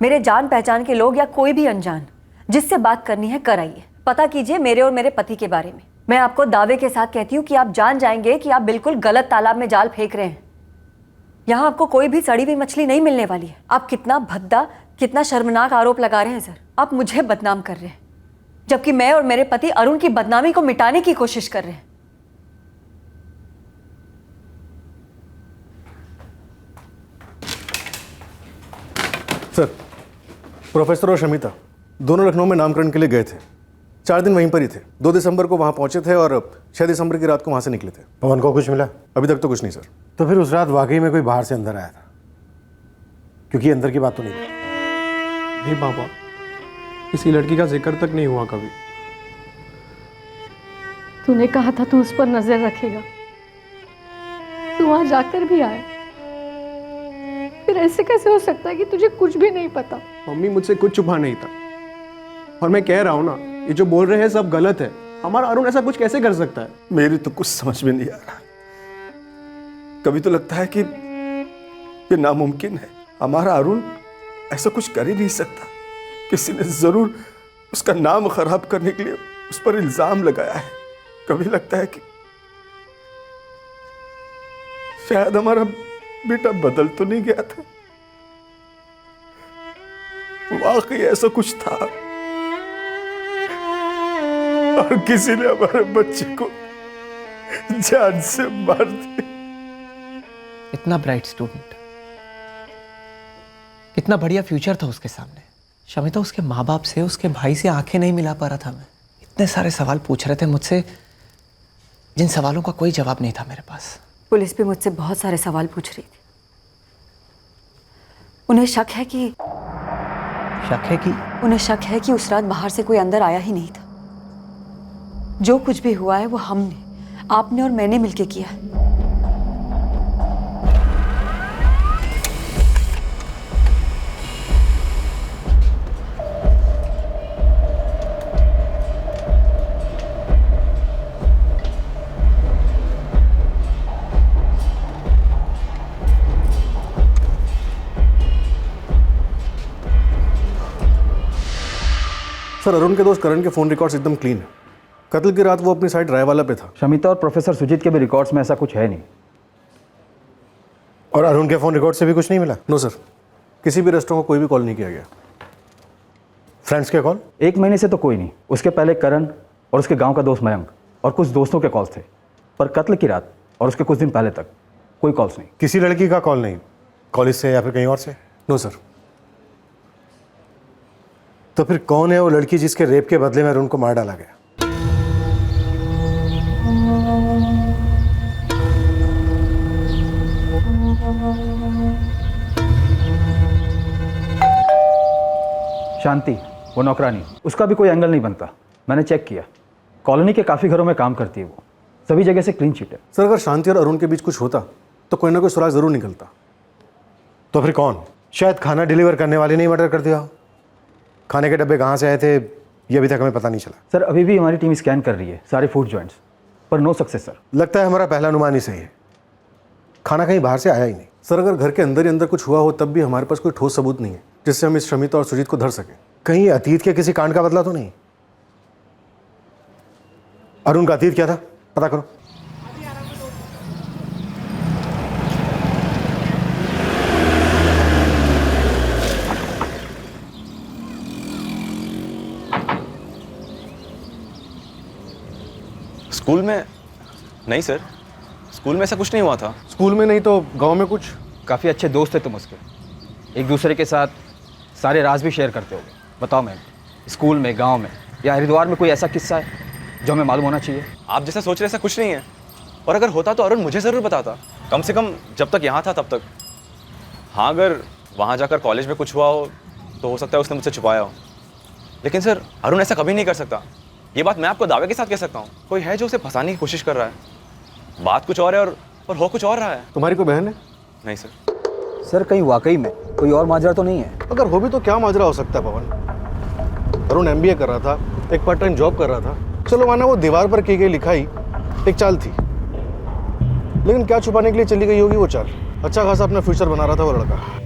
मेरे जान पहचान के लोग या कोई भी अनजान जिससे बात करनी है कर आइए, पता कीजिए मेरे और मेरे पति के बारे में। मैं आपको दावे के साथ कहती हूँ कि आप जान जाएंगे कि आप बिल्कुल गलत तालाब में जाल फेंक रहे हैं। यहाँ आपको कोई भी सड़ी हुई मछली नहीं मिलने वाली है। आप कितना भद्दा, कितना शर्मनाक आरोप लगा रहे हैं सर। आप मुझे बदनाम कर रहे हैं, जबकि मैं और मेरे पति अरुण की बदनामी को मिटाने की कोशिश कर रहे हैं। सर, प्रोफेसर और शमिता दोनों लखनऊ में नामकरण के लिए गए थे। 4 दिन वहीं पर ही थे। 2 दिसंबर को वहाँ पहुँचे थे और 6 दिसंबर की रात को वहाँ से निकले थे। पवन को कुछ मिला? अभी तक तो कुछ नहीं सर। तो फिर उस रात वाकई में कोई बाहर से अंदर आया था, क्योंकि अंदर की बात तो नहीं थी। नहीं पापा, किसी लड़की का जिक्र तक नहीं हुआ कभी। तूने कहा था तू उस पर नजर रखेगा, तू वहां जाकर भी आया, फिर ऐसे कैसे हो सकता है कि तुझे कुछ भी नहीं पता? मम्मी, मुझसे कुछ छुपा नहीं था, और मैं कह रहा हूँ ना, ये जो बोल रहे हैं सब गलत है। हमारा अरुण ऐसा कुछ कैसे कर सकता है? मेरी तो कुछ समझ में नहीं आ रहा। कभी तो लगता है कि ये नामुमकिन है। हमारा अरुण ऐसा कुछ कर ही नहीं सकता। किसी ने जरूर उसका नाम खराब करने के लिए उस पर इल्जाम लगाया है। कभी लगता है कि शायद हमारा बेटा बदल तो नहीं गया था, वाकई ऐसा कुछ था और किसी ने हमारे बच्चे को जान से मार दिया। इतना ब्राइट स्टूडेंट, कितना बढ़िया फ्यूचर था उसके सामने। शमिता उसके माँ बाप से, उसके भाई से आंखें नहीं मिला पा रहा था। मैं इतने सारे सवाल पूछ रहे थे मुझसे, जिन सवालों का कोई जवाब नहीं था मेरे पास। पुलिस भी मुझसे बहुत सारे सवाल पूछ रही थी। उन्हें शक है कि उन्हें शक है कि उस रात बाहर से कोई अंदर आया ही नहीं था। जो कुछ भी हुआ है वो हमने, आपने और मैंने मिलकर किया है। सर, अरुण के दोस्त करण के फोन रिकॉर्ड्स एकदम क्लीन है। कत्ल की रात वो अपनी साइड रायवाला पे था। शमिता और प्रोफेसर सुजीत के भी रिकॉर्ड्स में ऐसा कुछ है नहीं। और अरुण के फोन रिकॉर्ड से भी कुछ नहीं मिला? नो सर, किसी भी रेस्टोरेंट को कोई भी कॉल नहीं किया गया। फ्रेंड्स के कॉल? 1 महीने से तो कोई नहीं। उसके पहले करण और उसके गांव का दोस्त मयंक और कुछ दोस्तों के कॉल्स थे, पर कत्ल की रात और उसके कुछ दिन पहले तक कोई कॉल्स नहीं। किसी लड़की का कॉल नहीं? कॉलेज से या फिर कहीं और से? No sir. तो फिर कौन है वो लड़की जिसके रेप के बदले में अरुण को मार डाला गया? शांति, वो नौकरानी, उसका भी कोई एंगल नहीं बनता। मैंने चेक किया, कॉलोनी के काफ़ी घरों में काम करती है वो, सभी जगह से क्लीन शीट है। सर, अगर शांति और अरुण के बीच कुछ होता तो कोई ना कोई सुराग जरूर निकलता। तो फिर कौन? शायद खाना डिलीवर करने वाले ने मर्डर कर दिया हो। खाने के डब्बे कहाँ से आए थे ये अभी तक हमें पता नहीं चला। सर, अभी भी हमारी टीम स्कैन कर रही है सारे फूड जॉइंट्स, पर नो सक्सेस सर। लगता है हमारा पहला अनुमान ही सही है, खाना कहीं बाहर से आया ही नहीं। सर, अगर घर के अंदर ही अंदर कुछ हुआ हो तब भी हमारे पास कोई ठोस सबूत नहीं है जिससे हम इस शमिता और सुजीत को धर सकें। कहीं अतीत के किसी कांड का बदला तो नहीं? अरुण का अतीत क्या था, पता करो। स्कूल में नहीं सर, स्कूल में ऐसा कुछ नहीं हुआ था। स्कूल में नहीं तो गांव में कुछ? काफ़ी अच्छे दोस्त थे तुम उसके, एक दूसरे के साथ सारे राज भी शेयर करते होगे। बताओ मैम, स्कूल में, गांव में या हरिद्वार में कोई ऐसा किस्सा है जो हमें मालूम होना चाहिए? आप जैसा सोच रहे ऐसा कुछ नहीं है, और अगर होता तो अरुण मुझे ज़रूर बताता, कम से कम जब तक यहाँ था तब तक। हाँ, अगर वहाँ जाकर कॉलेज में कुछ हुआ हो तो हो सकता है उसने मुझसे छुपाया हो, लेकिन सर अरुण ऐसा कभी नहीं कर सकता। ये बात मैं आपको दावे के साथ कह सकता हूँ। कोई है जो उसे फंसाने की कोशिश कर रहा है। बात कुछ और है और हो कुछ और रहा है। तुम्हारी कोई बहन है? नहीं सर। सर, कहीं वाकई में कोई और माजरा तो नहीं है? अगर हो भी तो क्या माजरा हो सकता है पवन? अरुण MBA कर रहा था, एक पार्ट टाइम जॉब कर रहा था। चलो माना वो दीवार पर की गई लिखाई एक चाल थी, लेकिन क्या छुपाने के लिए चली गई होगी वो चाल? अच्छा खासा अपना फ्यूचर बना रहा था वो लड़का।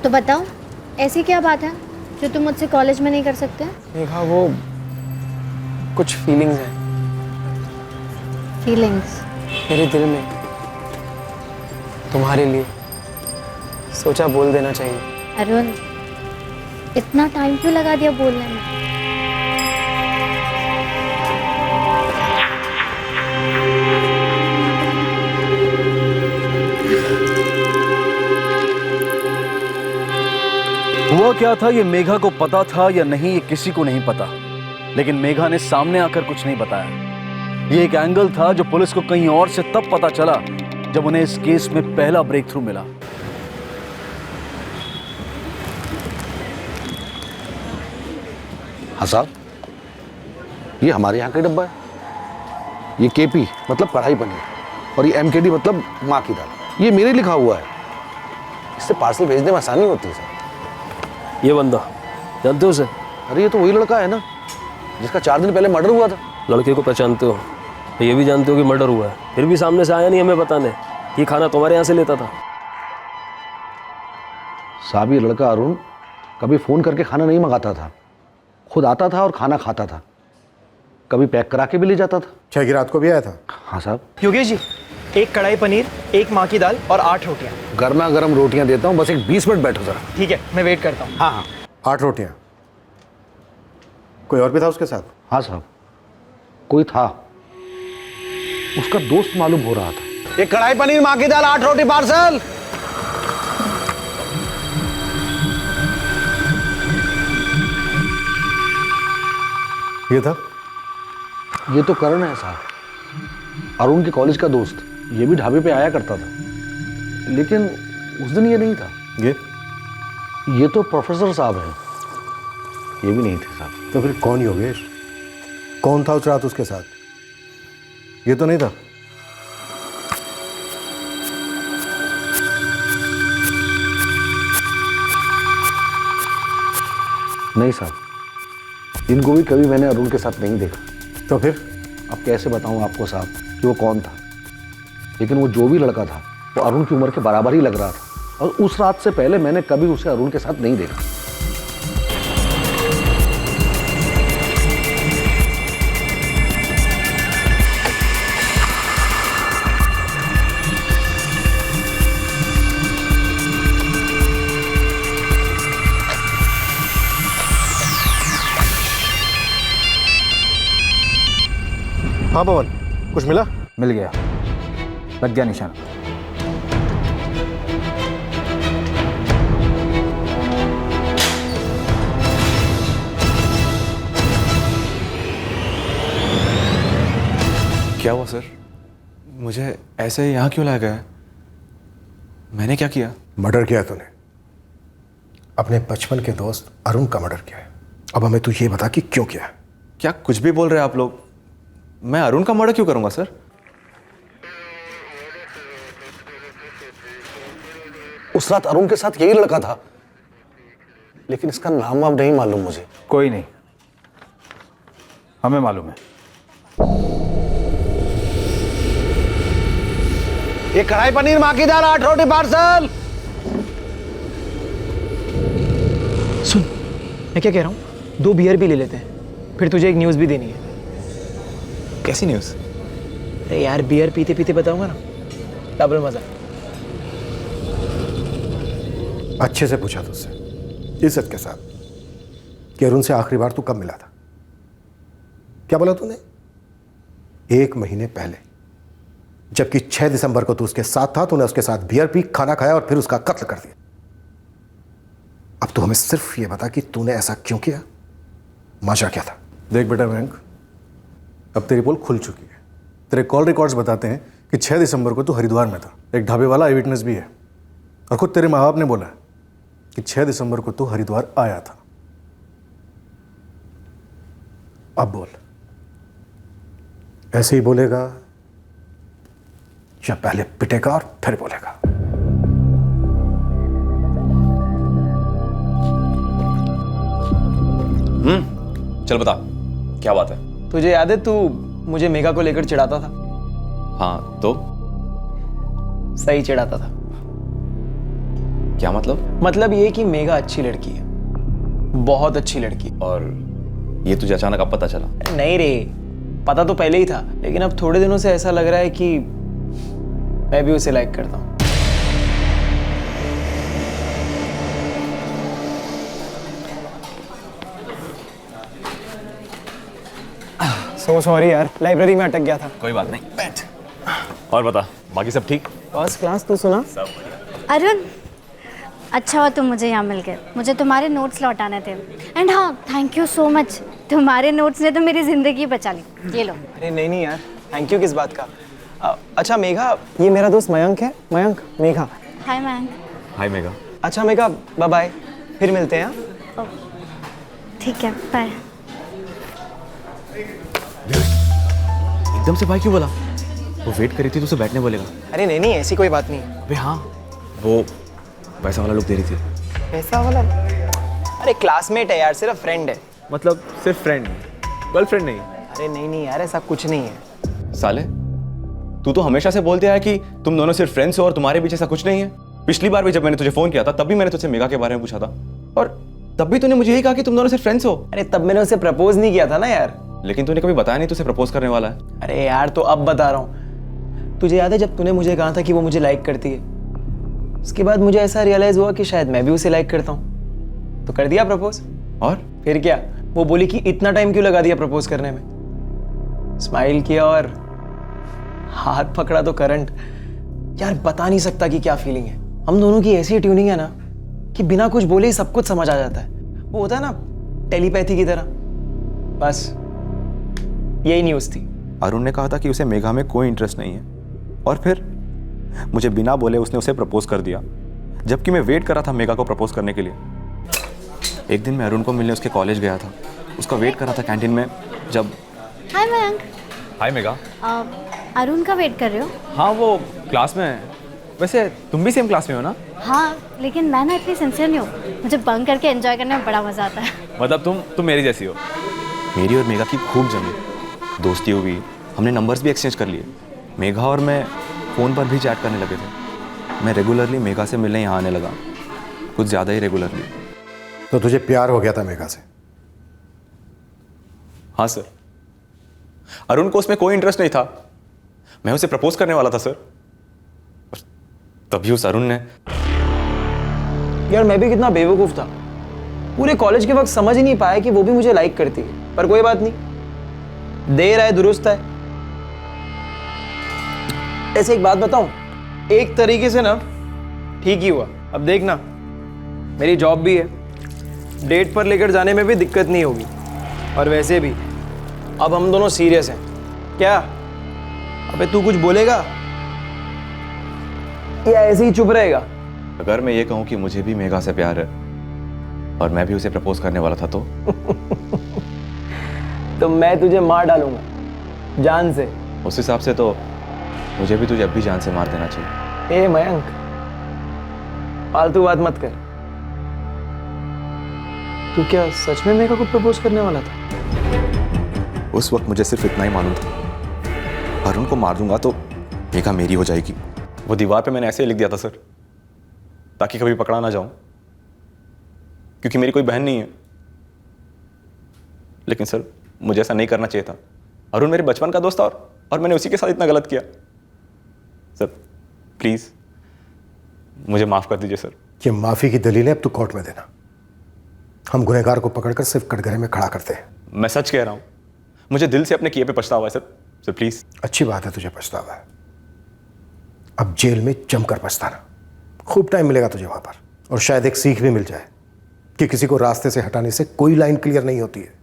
तो बताओ, ऐसी क्या बात है जो तुम मुझसे कॉलेज में नहीं कर सकते? मेघा, वो कुछ फीलिंग्स हैं फीलिंग्स? मेरे दिल में तुम्हारे लिए। सोचा बोल देना चाहिए। अरुण, इतना टाइम क्यों लगा दिया बोलने में? हुआ क्या था ये मेघा को पता था या नहीं, ये किसी को नहीं पता, लेकिन मेघा ने सामने आकर कुछ नहीं बताया। ये एक एंगल था जो पुलिस को कहीं और से तब पता चला जब उन्हें इस केस में पहला ब्रेक थ्रू मिला। हाँ साहब, ये हमारे यहाँ का डब्बा है। ये केपी मतलब कढ़ाई पनीर और ये एमकेडी मतलब माँ की दाल, ये मेरे लिखा हुआ है। इससे पार्सल भेजने में आसानी होती है सर। ये बंदा जानते हो उसे? अरे ये तो वही लड़का है ना जिसका 4 दिन पहले मर्डर हुआ था। लड़के को पहचानते हो, ये भी जानते हो कि मर्डर हुआ है, फिर भी सामने से आया नहीं हमें बताने। ये खाना तुम्हारे यहाँ से लेता था। साहब, ये लड़का अरुण कभी फ़ोन करके खाना नहीं मंगाता था, खुद आता था और खाना खाता था, कभी पैक करा के भी ले जाता था। चाय की रात को भी आया था? हाँ साहब। योगेश जी, 1 कढ़ाई पनीर, 1 माँ की दाल और 8 रोटियाँ। गर्मा गर्म रोटियाँ देता हूँ, बस एक 20 मिनट बैठो जरा। ठीक है, मैं वेट करता हूँ। हाँ हाँ। 8 रोटियाँ। कोई और भी था उसके साथ? हाँ साहब, कोई था, उसका दोस्त मालूम हो रहा था। 1 कढ़ाई पनीर, माँ की दाल, 8 रोटी पार्सल। ये था? ये तो करण है साहब, अरुण के कॉलेज का दोस्त। ये भी ढाबे पे आया करता था, लेकिन उस दिन ये नहीं था। ये तो प्रोफेसर साहब हैं, ये भी नहीं थे साहब। तो फिर कौन योगेश? कौन था उस रात उसके साथ? ये तो नहीं था। नहीं साहब, इनको भी कभी मैंने अरुण के साथ नहीं देखा। तो फिर अब कैसे बताऊं आपको साहब कि वो कौन था, लेकिन वो जो भी लड़का था वो अरुण की उम्र के बराबर ही लग रहा था, और उस रात से पहले मैंने कभी उसे अरुण के साथ नहीं देखा। हाँ पवन, कुछ मिला? मिल गया, लग गया निशान। क्या हुआ सर? मुझे ऐसे यहाँ क्यों लाया गया है? मैंने क्या किया? मर्डर किया तूने, अपने बचपन के दोस्त अरुण का मर्डर किया है। अब हमें तू ये बता कि क्यों किया है? क्या कुछ भी बोल रहे हैं आप लोग? मैं अरुण का मर्डर क्यों करूंगा सर? उस रात अरुण के साथ यही लड़का था, लेकिन इसका नाम अब नहीं मालूम मुझे। कोई नहीं, हमें मालूम है। ये कढ़ाई पनीर, माँ की दाल, 8 रोटी पार्सल। सुन, मैं क्या कह रहा हूँ, 2 बियर भी ले लेते हैं, फिर तुझे एक न्यूज़ भी देनी है। कैसी न्यूज़? अरे यार, बियर पीते पीते बताऊंगा ना, डबल मजा। अच्छे से पूछा तुझसे, इज्जत के साथ, कि अरुण से आखिरी बार तू कब मिला था? क्या बोला तूने? 1 महीने पहले, जबकि 6 दिसंबर को तू उसके साथ था। तूने उसके साथ बियर पी, खाना खाया और फिर उसका कत्ल कर दिया। अब तू हमें सिर्फ ये बता कि तूने ऐसा क्यों किया, माजरा क्या था? देख बेटा मयंक, अब तेरी पोल खुल चुकी है। तेरे कॉल रिकॉर्ड्स बताते हैं कि 6 दिसंबर को तू हरिद्वार में था। एक ढाबे वाला आई विटनेस भी है, और खुद तेरे माँ बाप ने बोला कि 6 दिसंबर को तू हरिद्वार आया था। अब बोल, ऐसे ही बोलेगा या पहले पिटेगा और फिर बोलेगा? चल बता, क्या बात है? तुझे याद है, तू मुझे मेघा को लेकर चिढ़ाता था? हाँ तो? सही चिढ़ाता था। क्या मतलब? मतलब ये कि मेघा अच्छी लड़की है, बहुत अच्छी लड़की। और ये तुझे अचानक अब पता चला? अरे नहीं रे, पता तो पहले ही था, लेकिन अब थोड़े दिनों से ऐसा लग रहा है कि मैं भी उसे लाइक करता हूँ। सो सॉरी यार, लाइब्रेरी में अटक गया था। कोई बात नहीं, बैठ। और बता, बाकी सब ठीक? First class. तू सुना? अरुण, अच्छा हुआ तुम मुझे यहाँ मिल गए, मुझे तुम्हारे नोट्स लौटाने थे। एंड हाँ, थैंक यू सो मच, तुम्हारे नोट्स ने तो मेरी ज़िंदगी बचा ली। ये लो। अरे नहीं नहीं यार, थैंक यू किस बात का। अच्छा मेघा, ये मेरा दोस्त मयंक है। मयंक, मेघा। हाय मयंक। हाय मेघा। अच्छा मेघा, बाय बाय, फिर मिलते हैं। ठीक है, बाय। एकदम से भाई क्यों बोला? वो वेट करी थी तो उसे बैठने बोलेगा। अरे नहीं नहीं, ऐसी कोई बात नहीं। अबे हाँ, वो वैसा वाला लुक दे रही थी। ऐसा वाला? अरे क्लासमेट है यार, सिर्फ फ्रेंड है। मतलब सिर्फ फ्रेंड, गर्लफ्रेंड नहीं? अरे नहीं नहीं यार, ऐसा कुछ नहीं है। साले, तू तो हमेशा से बोलते आया कि तुम दोनों सिर्फ फ्रेंड्स हो और तुम्हारे बीच ऐसा कुछ नहीं है। पिछली बार भी जब मैंने तुझे फोन किया था तब भी मैंने तुझसे मेघा के बारे में पूछा था, और तब भी तूने मुझे यही कहा कि तुम दोनों सिर्फ फ्रेंड्स हो। अरे तब मैंने उसे प्रपोज नहीं किया था ना यार। लेकिन तूने कभी बताया नहीं तुझे प्रपोज करने वाला है। अरे यार, तो अब बता रहा हूँ। तुझे याद है जब तूने मुझे कहा था कि वो मुझे लाइक करती है? उसके बाद मुझे ऐसा रियलाइज हुआ कि शायद मैं भी उसे लाइक करता हूँ, तो कर दिया प्रपोज। और फिर क्या, वो बोली कि इतना टाइम क्यों लगा दिया प्रपोज करने में। स्माइल किया और हाथ पकड़ा तो करंट। यार बता नहीं सकता कि क्या फीलिंग है। हम दोनों की ऐसी ट्यूनिंग है ना कि बिना कुछ बोले ही सब कुछ समझ आ जाता है। वो होता है ना टेलीपैथी की तरह। बस यही न्यूज़ थी। अरुण ने कहा था कि उसे मेघा में कोई इंटरेस्ट नहीं है, और फिर मुझे बिना बोले उसने उसे प्रपोज कर दिया, जबकि मैं वेट कर रहा था मेघा को प्रपोज करने के लिए। एक दिन मैं अरुण को मिलने उसके कॉलेज गया था, उसका वेट कर रहा था कैंटीन में जब। हाय मयंक। हाय मेघा। अरुण का वेट कर रहे हो? हाँ, वो क्लास में है। वैसे तुम भी सेम क्लास में हो ना? हाँ, लेकिन मैं ना इतनी सिंसियर नहीं हूँ, मुझे बंक करके एंजॉय करने में बड़ा मजा आता है। मतलब तुम मेरी जैसी हो। मेरी और मेघा की खूब जमी, दोस्ती हुई, हमने नंबर्स भी एक्सचेंज कर लिए। मेघा और मैं फ़ोन पर भी चैट करने लगे थे। मैं रेगुलरली मेघा से मिलने यहाँ आने लगा, कुछ ज़्यादा ही रेगुलरली। तो तुझे प्यार हो गया था मेघा से? हाँ सर, अरुण को उसमें कोई इंटरेस्ट नहीं था। मैं उसे प्रपोज करने वाला था सर, तभी उस अरुण ने। यार मैं भी कितना बेवकूफ़ था, पूरे कॉलेज के वक्त समझ ही नहीं पाया कि वो भी मुझे लाइक करती है। पर कोई बात नहीं, देर है दुरुस्त है। ऐसे एक बात बताऊं, एक तरीके से ना ठीक ही हुआ। अब देखना, मेरी जॉब भी है, डेट पर लेकर जाने में भी दिक्कत नहीं होगी। और वैसे भी अब हम दोनों सीरियस हैं। क्या अबे तू कुछ बोलेगा या ऐसे ही चुप रहेगा? अगर मैं ये कहूं कि मुझे भी मेघा से प्यार है और मैं भी उसे प्रपोज करने वाला था तो मैं तुझे मार डालूंगा जान से। उस हिसाब से तो मुझे भी तुझे अब भी जान से मार देना चाहिए। ए मयंक, फालतू बात मत कर। तू क्या सच में मेघा को प्रपोज करने वाला था? उस वक्त मुझे सिर्फ इतना ही मालूम था, अरुण को मार दूंगा तो मेघा मेरी हो जाएगी। वो दीवार पे मैंने ऐसे ही लिख दिया था सर, ताकि कभी पकड़ा ना जाऊं, क्योंकि मेरी कोई बहन नहीं है। लेकिन सर मुझे ऐसा नहीं करना चाहिए था। अरुण मेरे बचपन का दोस्त था और मैंने उसी के साथ इतना गलत किया। सर प्लीज मुझे माफ कर दीजिए सर। ये माफी की दलीलें अब तू कोर्ट में देना। हम गुनहगार को पकड़कर सिर्फ कटघरे में खड़ा करते हैं। मैं सच कह रहा हूं, मुझे दिल से अपने किए पे पछतावा है सर। Sir please. अच्छी बात है तुझे पछतावा है, अब जेल में जमकर पछताना। खूब टाइम मिलेगा तुझे वहां पर, और शायद एक सीख भी मिल जाए कि किसी को रास्ते से हटाने से कोई लाइन क्लियर नहीं होती है।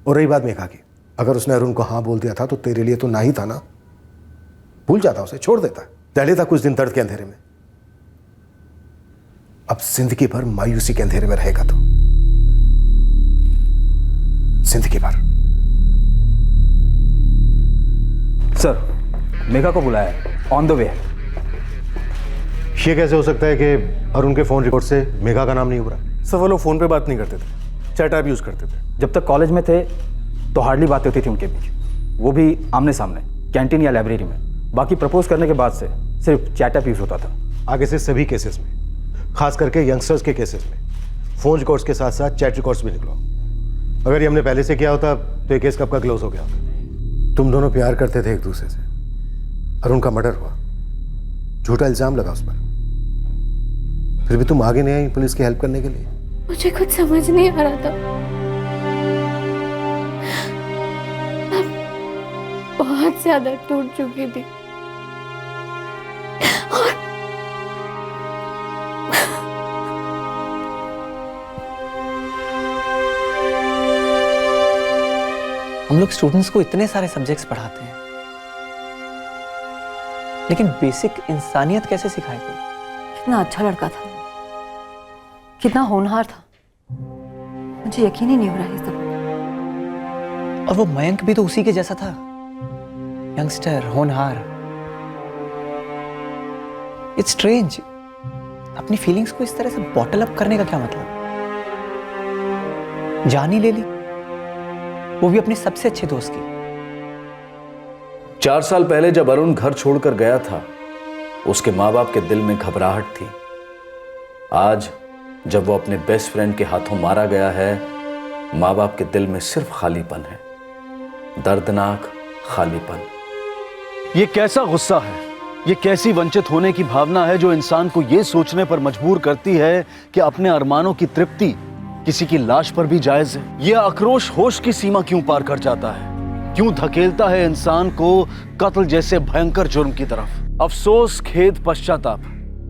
और रही बात मेघा की, अगर उसने अरुण को हाँ बोल दिया था तो तेरे लिए तो ना ही था ना। भूल जाता, उसे छोड़ देता। पहले था कुछ दिन दर्द के अंधेरे में, अब जिंदगी भर मायूसी के अंधेरे में रहेगा तो जिंदगी भर। सर मेघा को बुलाया है, ऑन द वे है। ये कैसे हो सकता है कि अरुण के फोन रिकॉर्ड से मेघा का नाम नहीं उभरा? सर वो लोग फोन पे बात नहीं करते थे, चैट ऐप यूज करते थे। जब तक कॉलेज में थे तो हार्डली बातें होती थी उनके बीच, वो भी आमने सामने, कैंटीन या लाइब्रेरी में। बाकी प्रपोज करने के बाद से सिर्फ चैट ऐप यूज होता था। आगे से सभी केसेस में खास करके यंगस्टर्स के केसेस में फोन रिकॉर्ड्स के साथ साथ चैट रिकॉर्ड्स भी निकलो। अगर ये हमने पहले से किया होता तो ये केस कब का क्लोज हो गया होता। तुम दोनों प्यार करते थे एक दूसरे से, अरुण का मर्डर हुआ, झूठा इल्जाम लगा उस पर, फिर भी तुम आगे नहीं आई पुलिस की हेल्प करने के लिए। मुझे कुछ समझ नहीं आ रहा था। मैं बहुत ज्यादा टूट चुकी थी और हम लोग स्टूडेंट्स को इतने सारे सब्जेक्ट्स पढ़ाते हैं, लेकिन बेसिक इंसानियत कैसे सिखाए कोई? कितना अच्छा लड़का था, कितना होनहार था, मुझे यकीन ही नहीं हो रहा है सब। और वो मयंक भी तो उसी के जैसा था, यंगस्टर, होनहार। इट्स स्ट्रेंज, अपनी फीलिंग्स को इस तरह से बॉटल अप करने का क्या मतलब? जान ही ले ली, वो भी अपने सबसे अच्छे दोस्त की। 4 साल पहले जब अरुण घर छोड़कर गया था, उसके माँ बाप के दिल में घबराहट थी। आज जब वो अपने बेस्ट फ्रेंड के हाथों मारा गया है, माँ बाप के दिल में सिर्फ खालीपन है, दर्दनाक खालीपन। ये कैसा गुस्सा है, ये कैसी वंचित होने की भावना है जो इंसान को ये सोचने पर मजबूर करती है कि अपने अरमानों की तृप्ति किसी की लाश पर भी जायज है। यह आक्रोश होश की सीमा क्यों पार कर जाता है, क्यों धकेलता है इंसान को कत्ल जैसे भयंकर जुर्म की तरफ? अफसोस, खेद, पश्चाताप,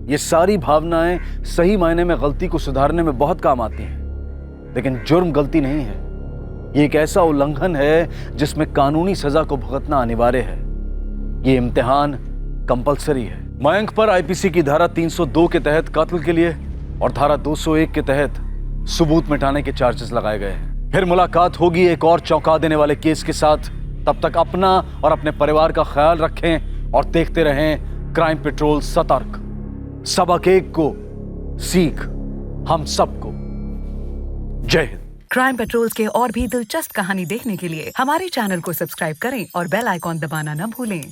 ये सारी भावनाएं सही मायने में गलती को सुधारने में बहुत काम आती हैं, लेकिन जुर्म गलती नहीं है। ये एक ऐसा उल्लंघन है जिसमें कानूनी सजा को भुगतना अनिवार्य है। ये इम्तिहान कंपलसरी है। मयंक पर आईपीसी की धारा 302 के तहत कत्ल के लिए और धारा 201 के तहत सबूत मिटाने के चार्जेस लगाए गए हैं। फिर मुलाकात होगी एक और चौंका देने वाले केस के साथ। तब तक अपना और अपने परिवार का ख्याल रखें और देखते रहें क्राइम पेट्रोल सतर्क। सबक एक को, सीख हम सबको। जय हिंद। क्राइम पेट्रोल के और भी दिलचस्प कहानी देखने के लिए हमारे चैनल को सब्सक्राइब करें और बेल आइकॉन दबाना न भूलें।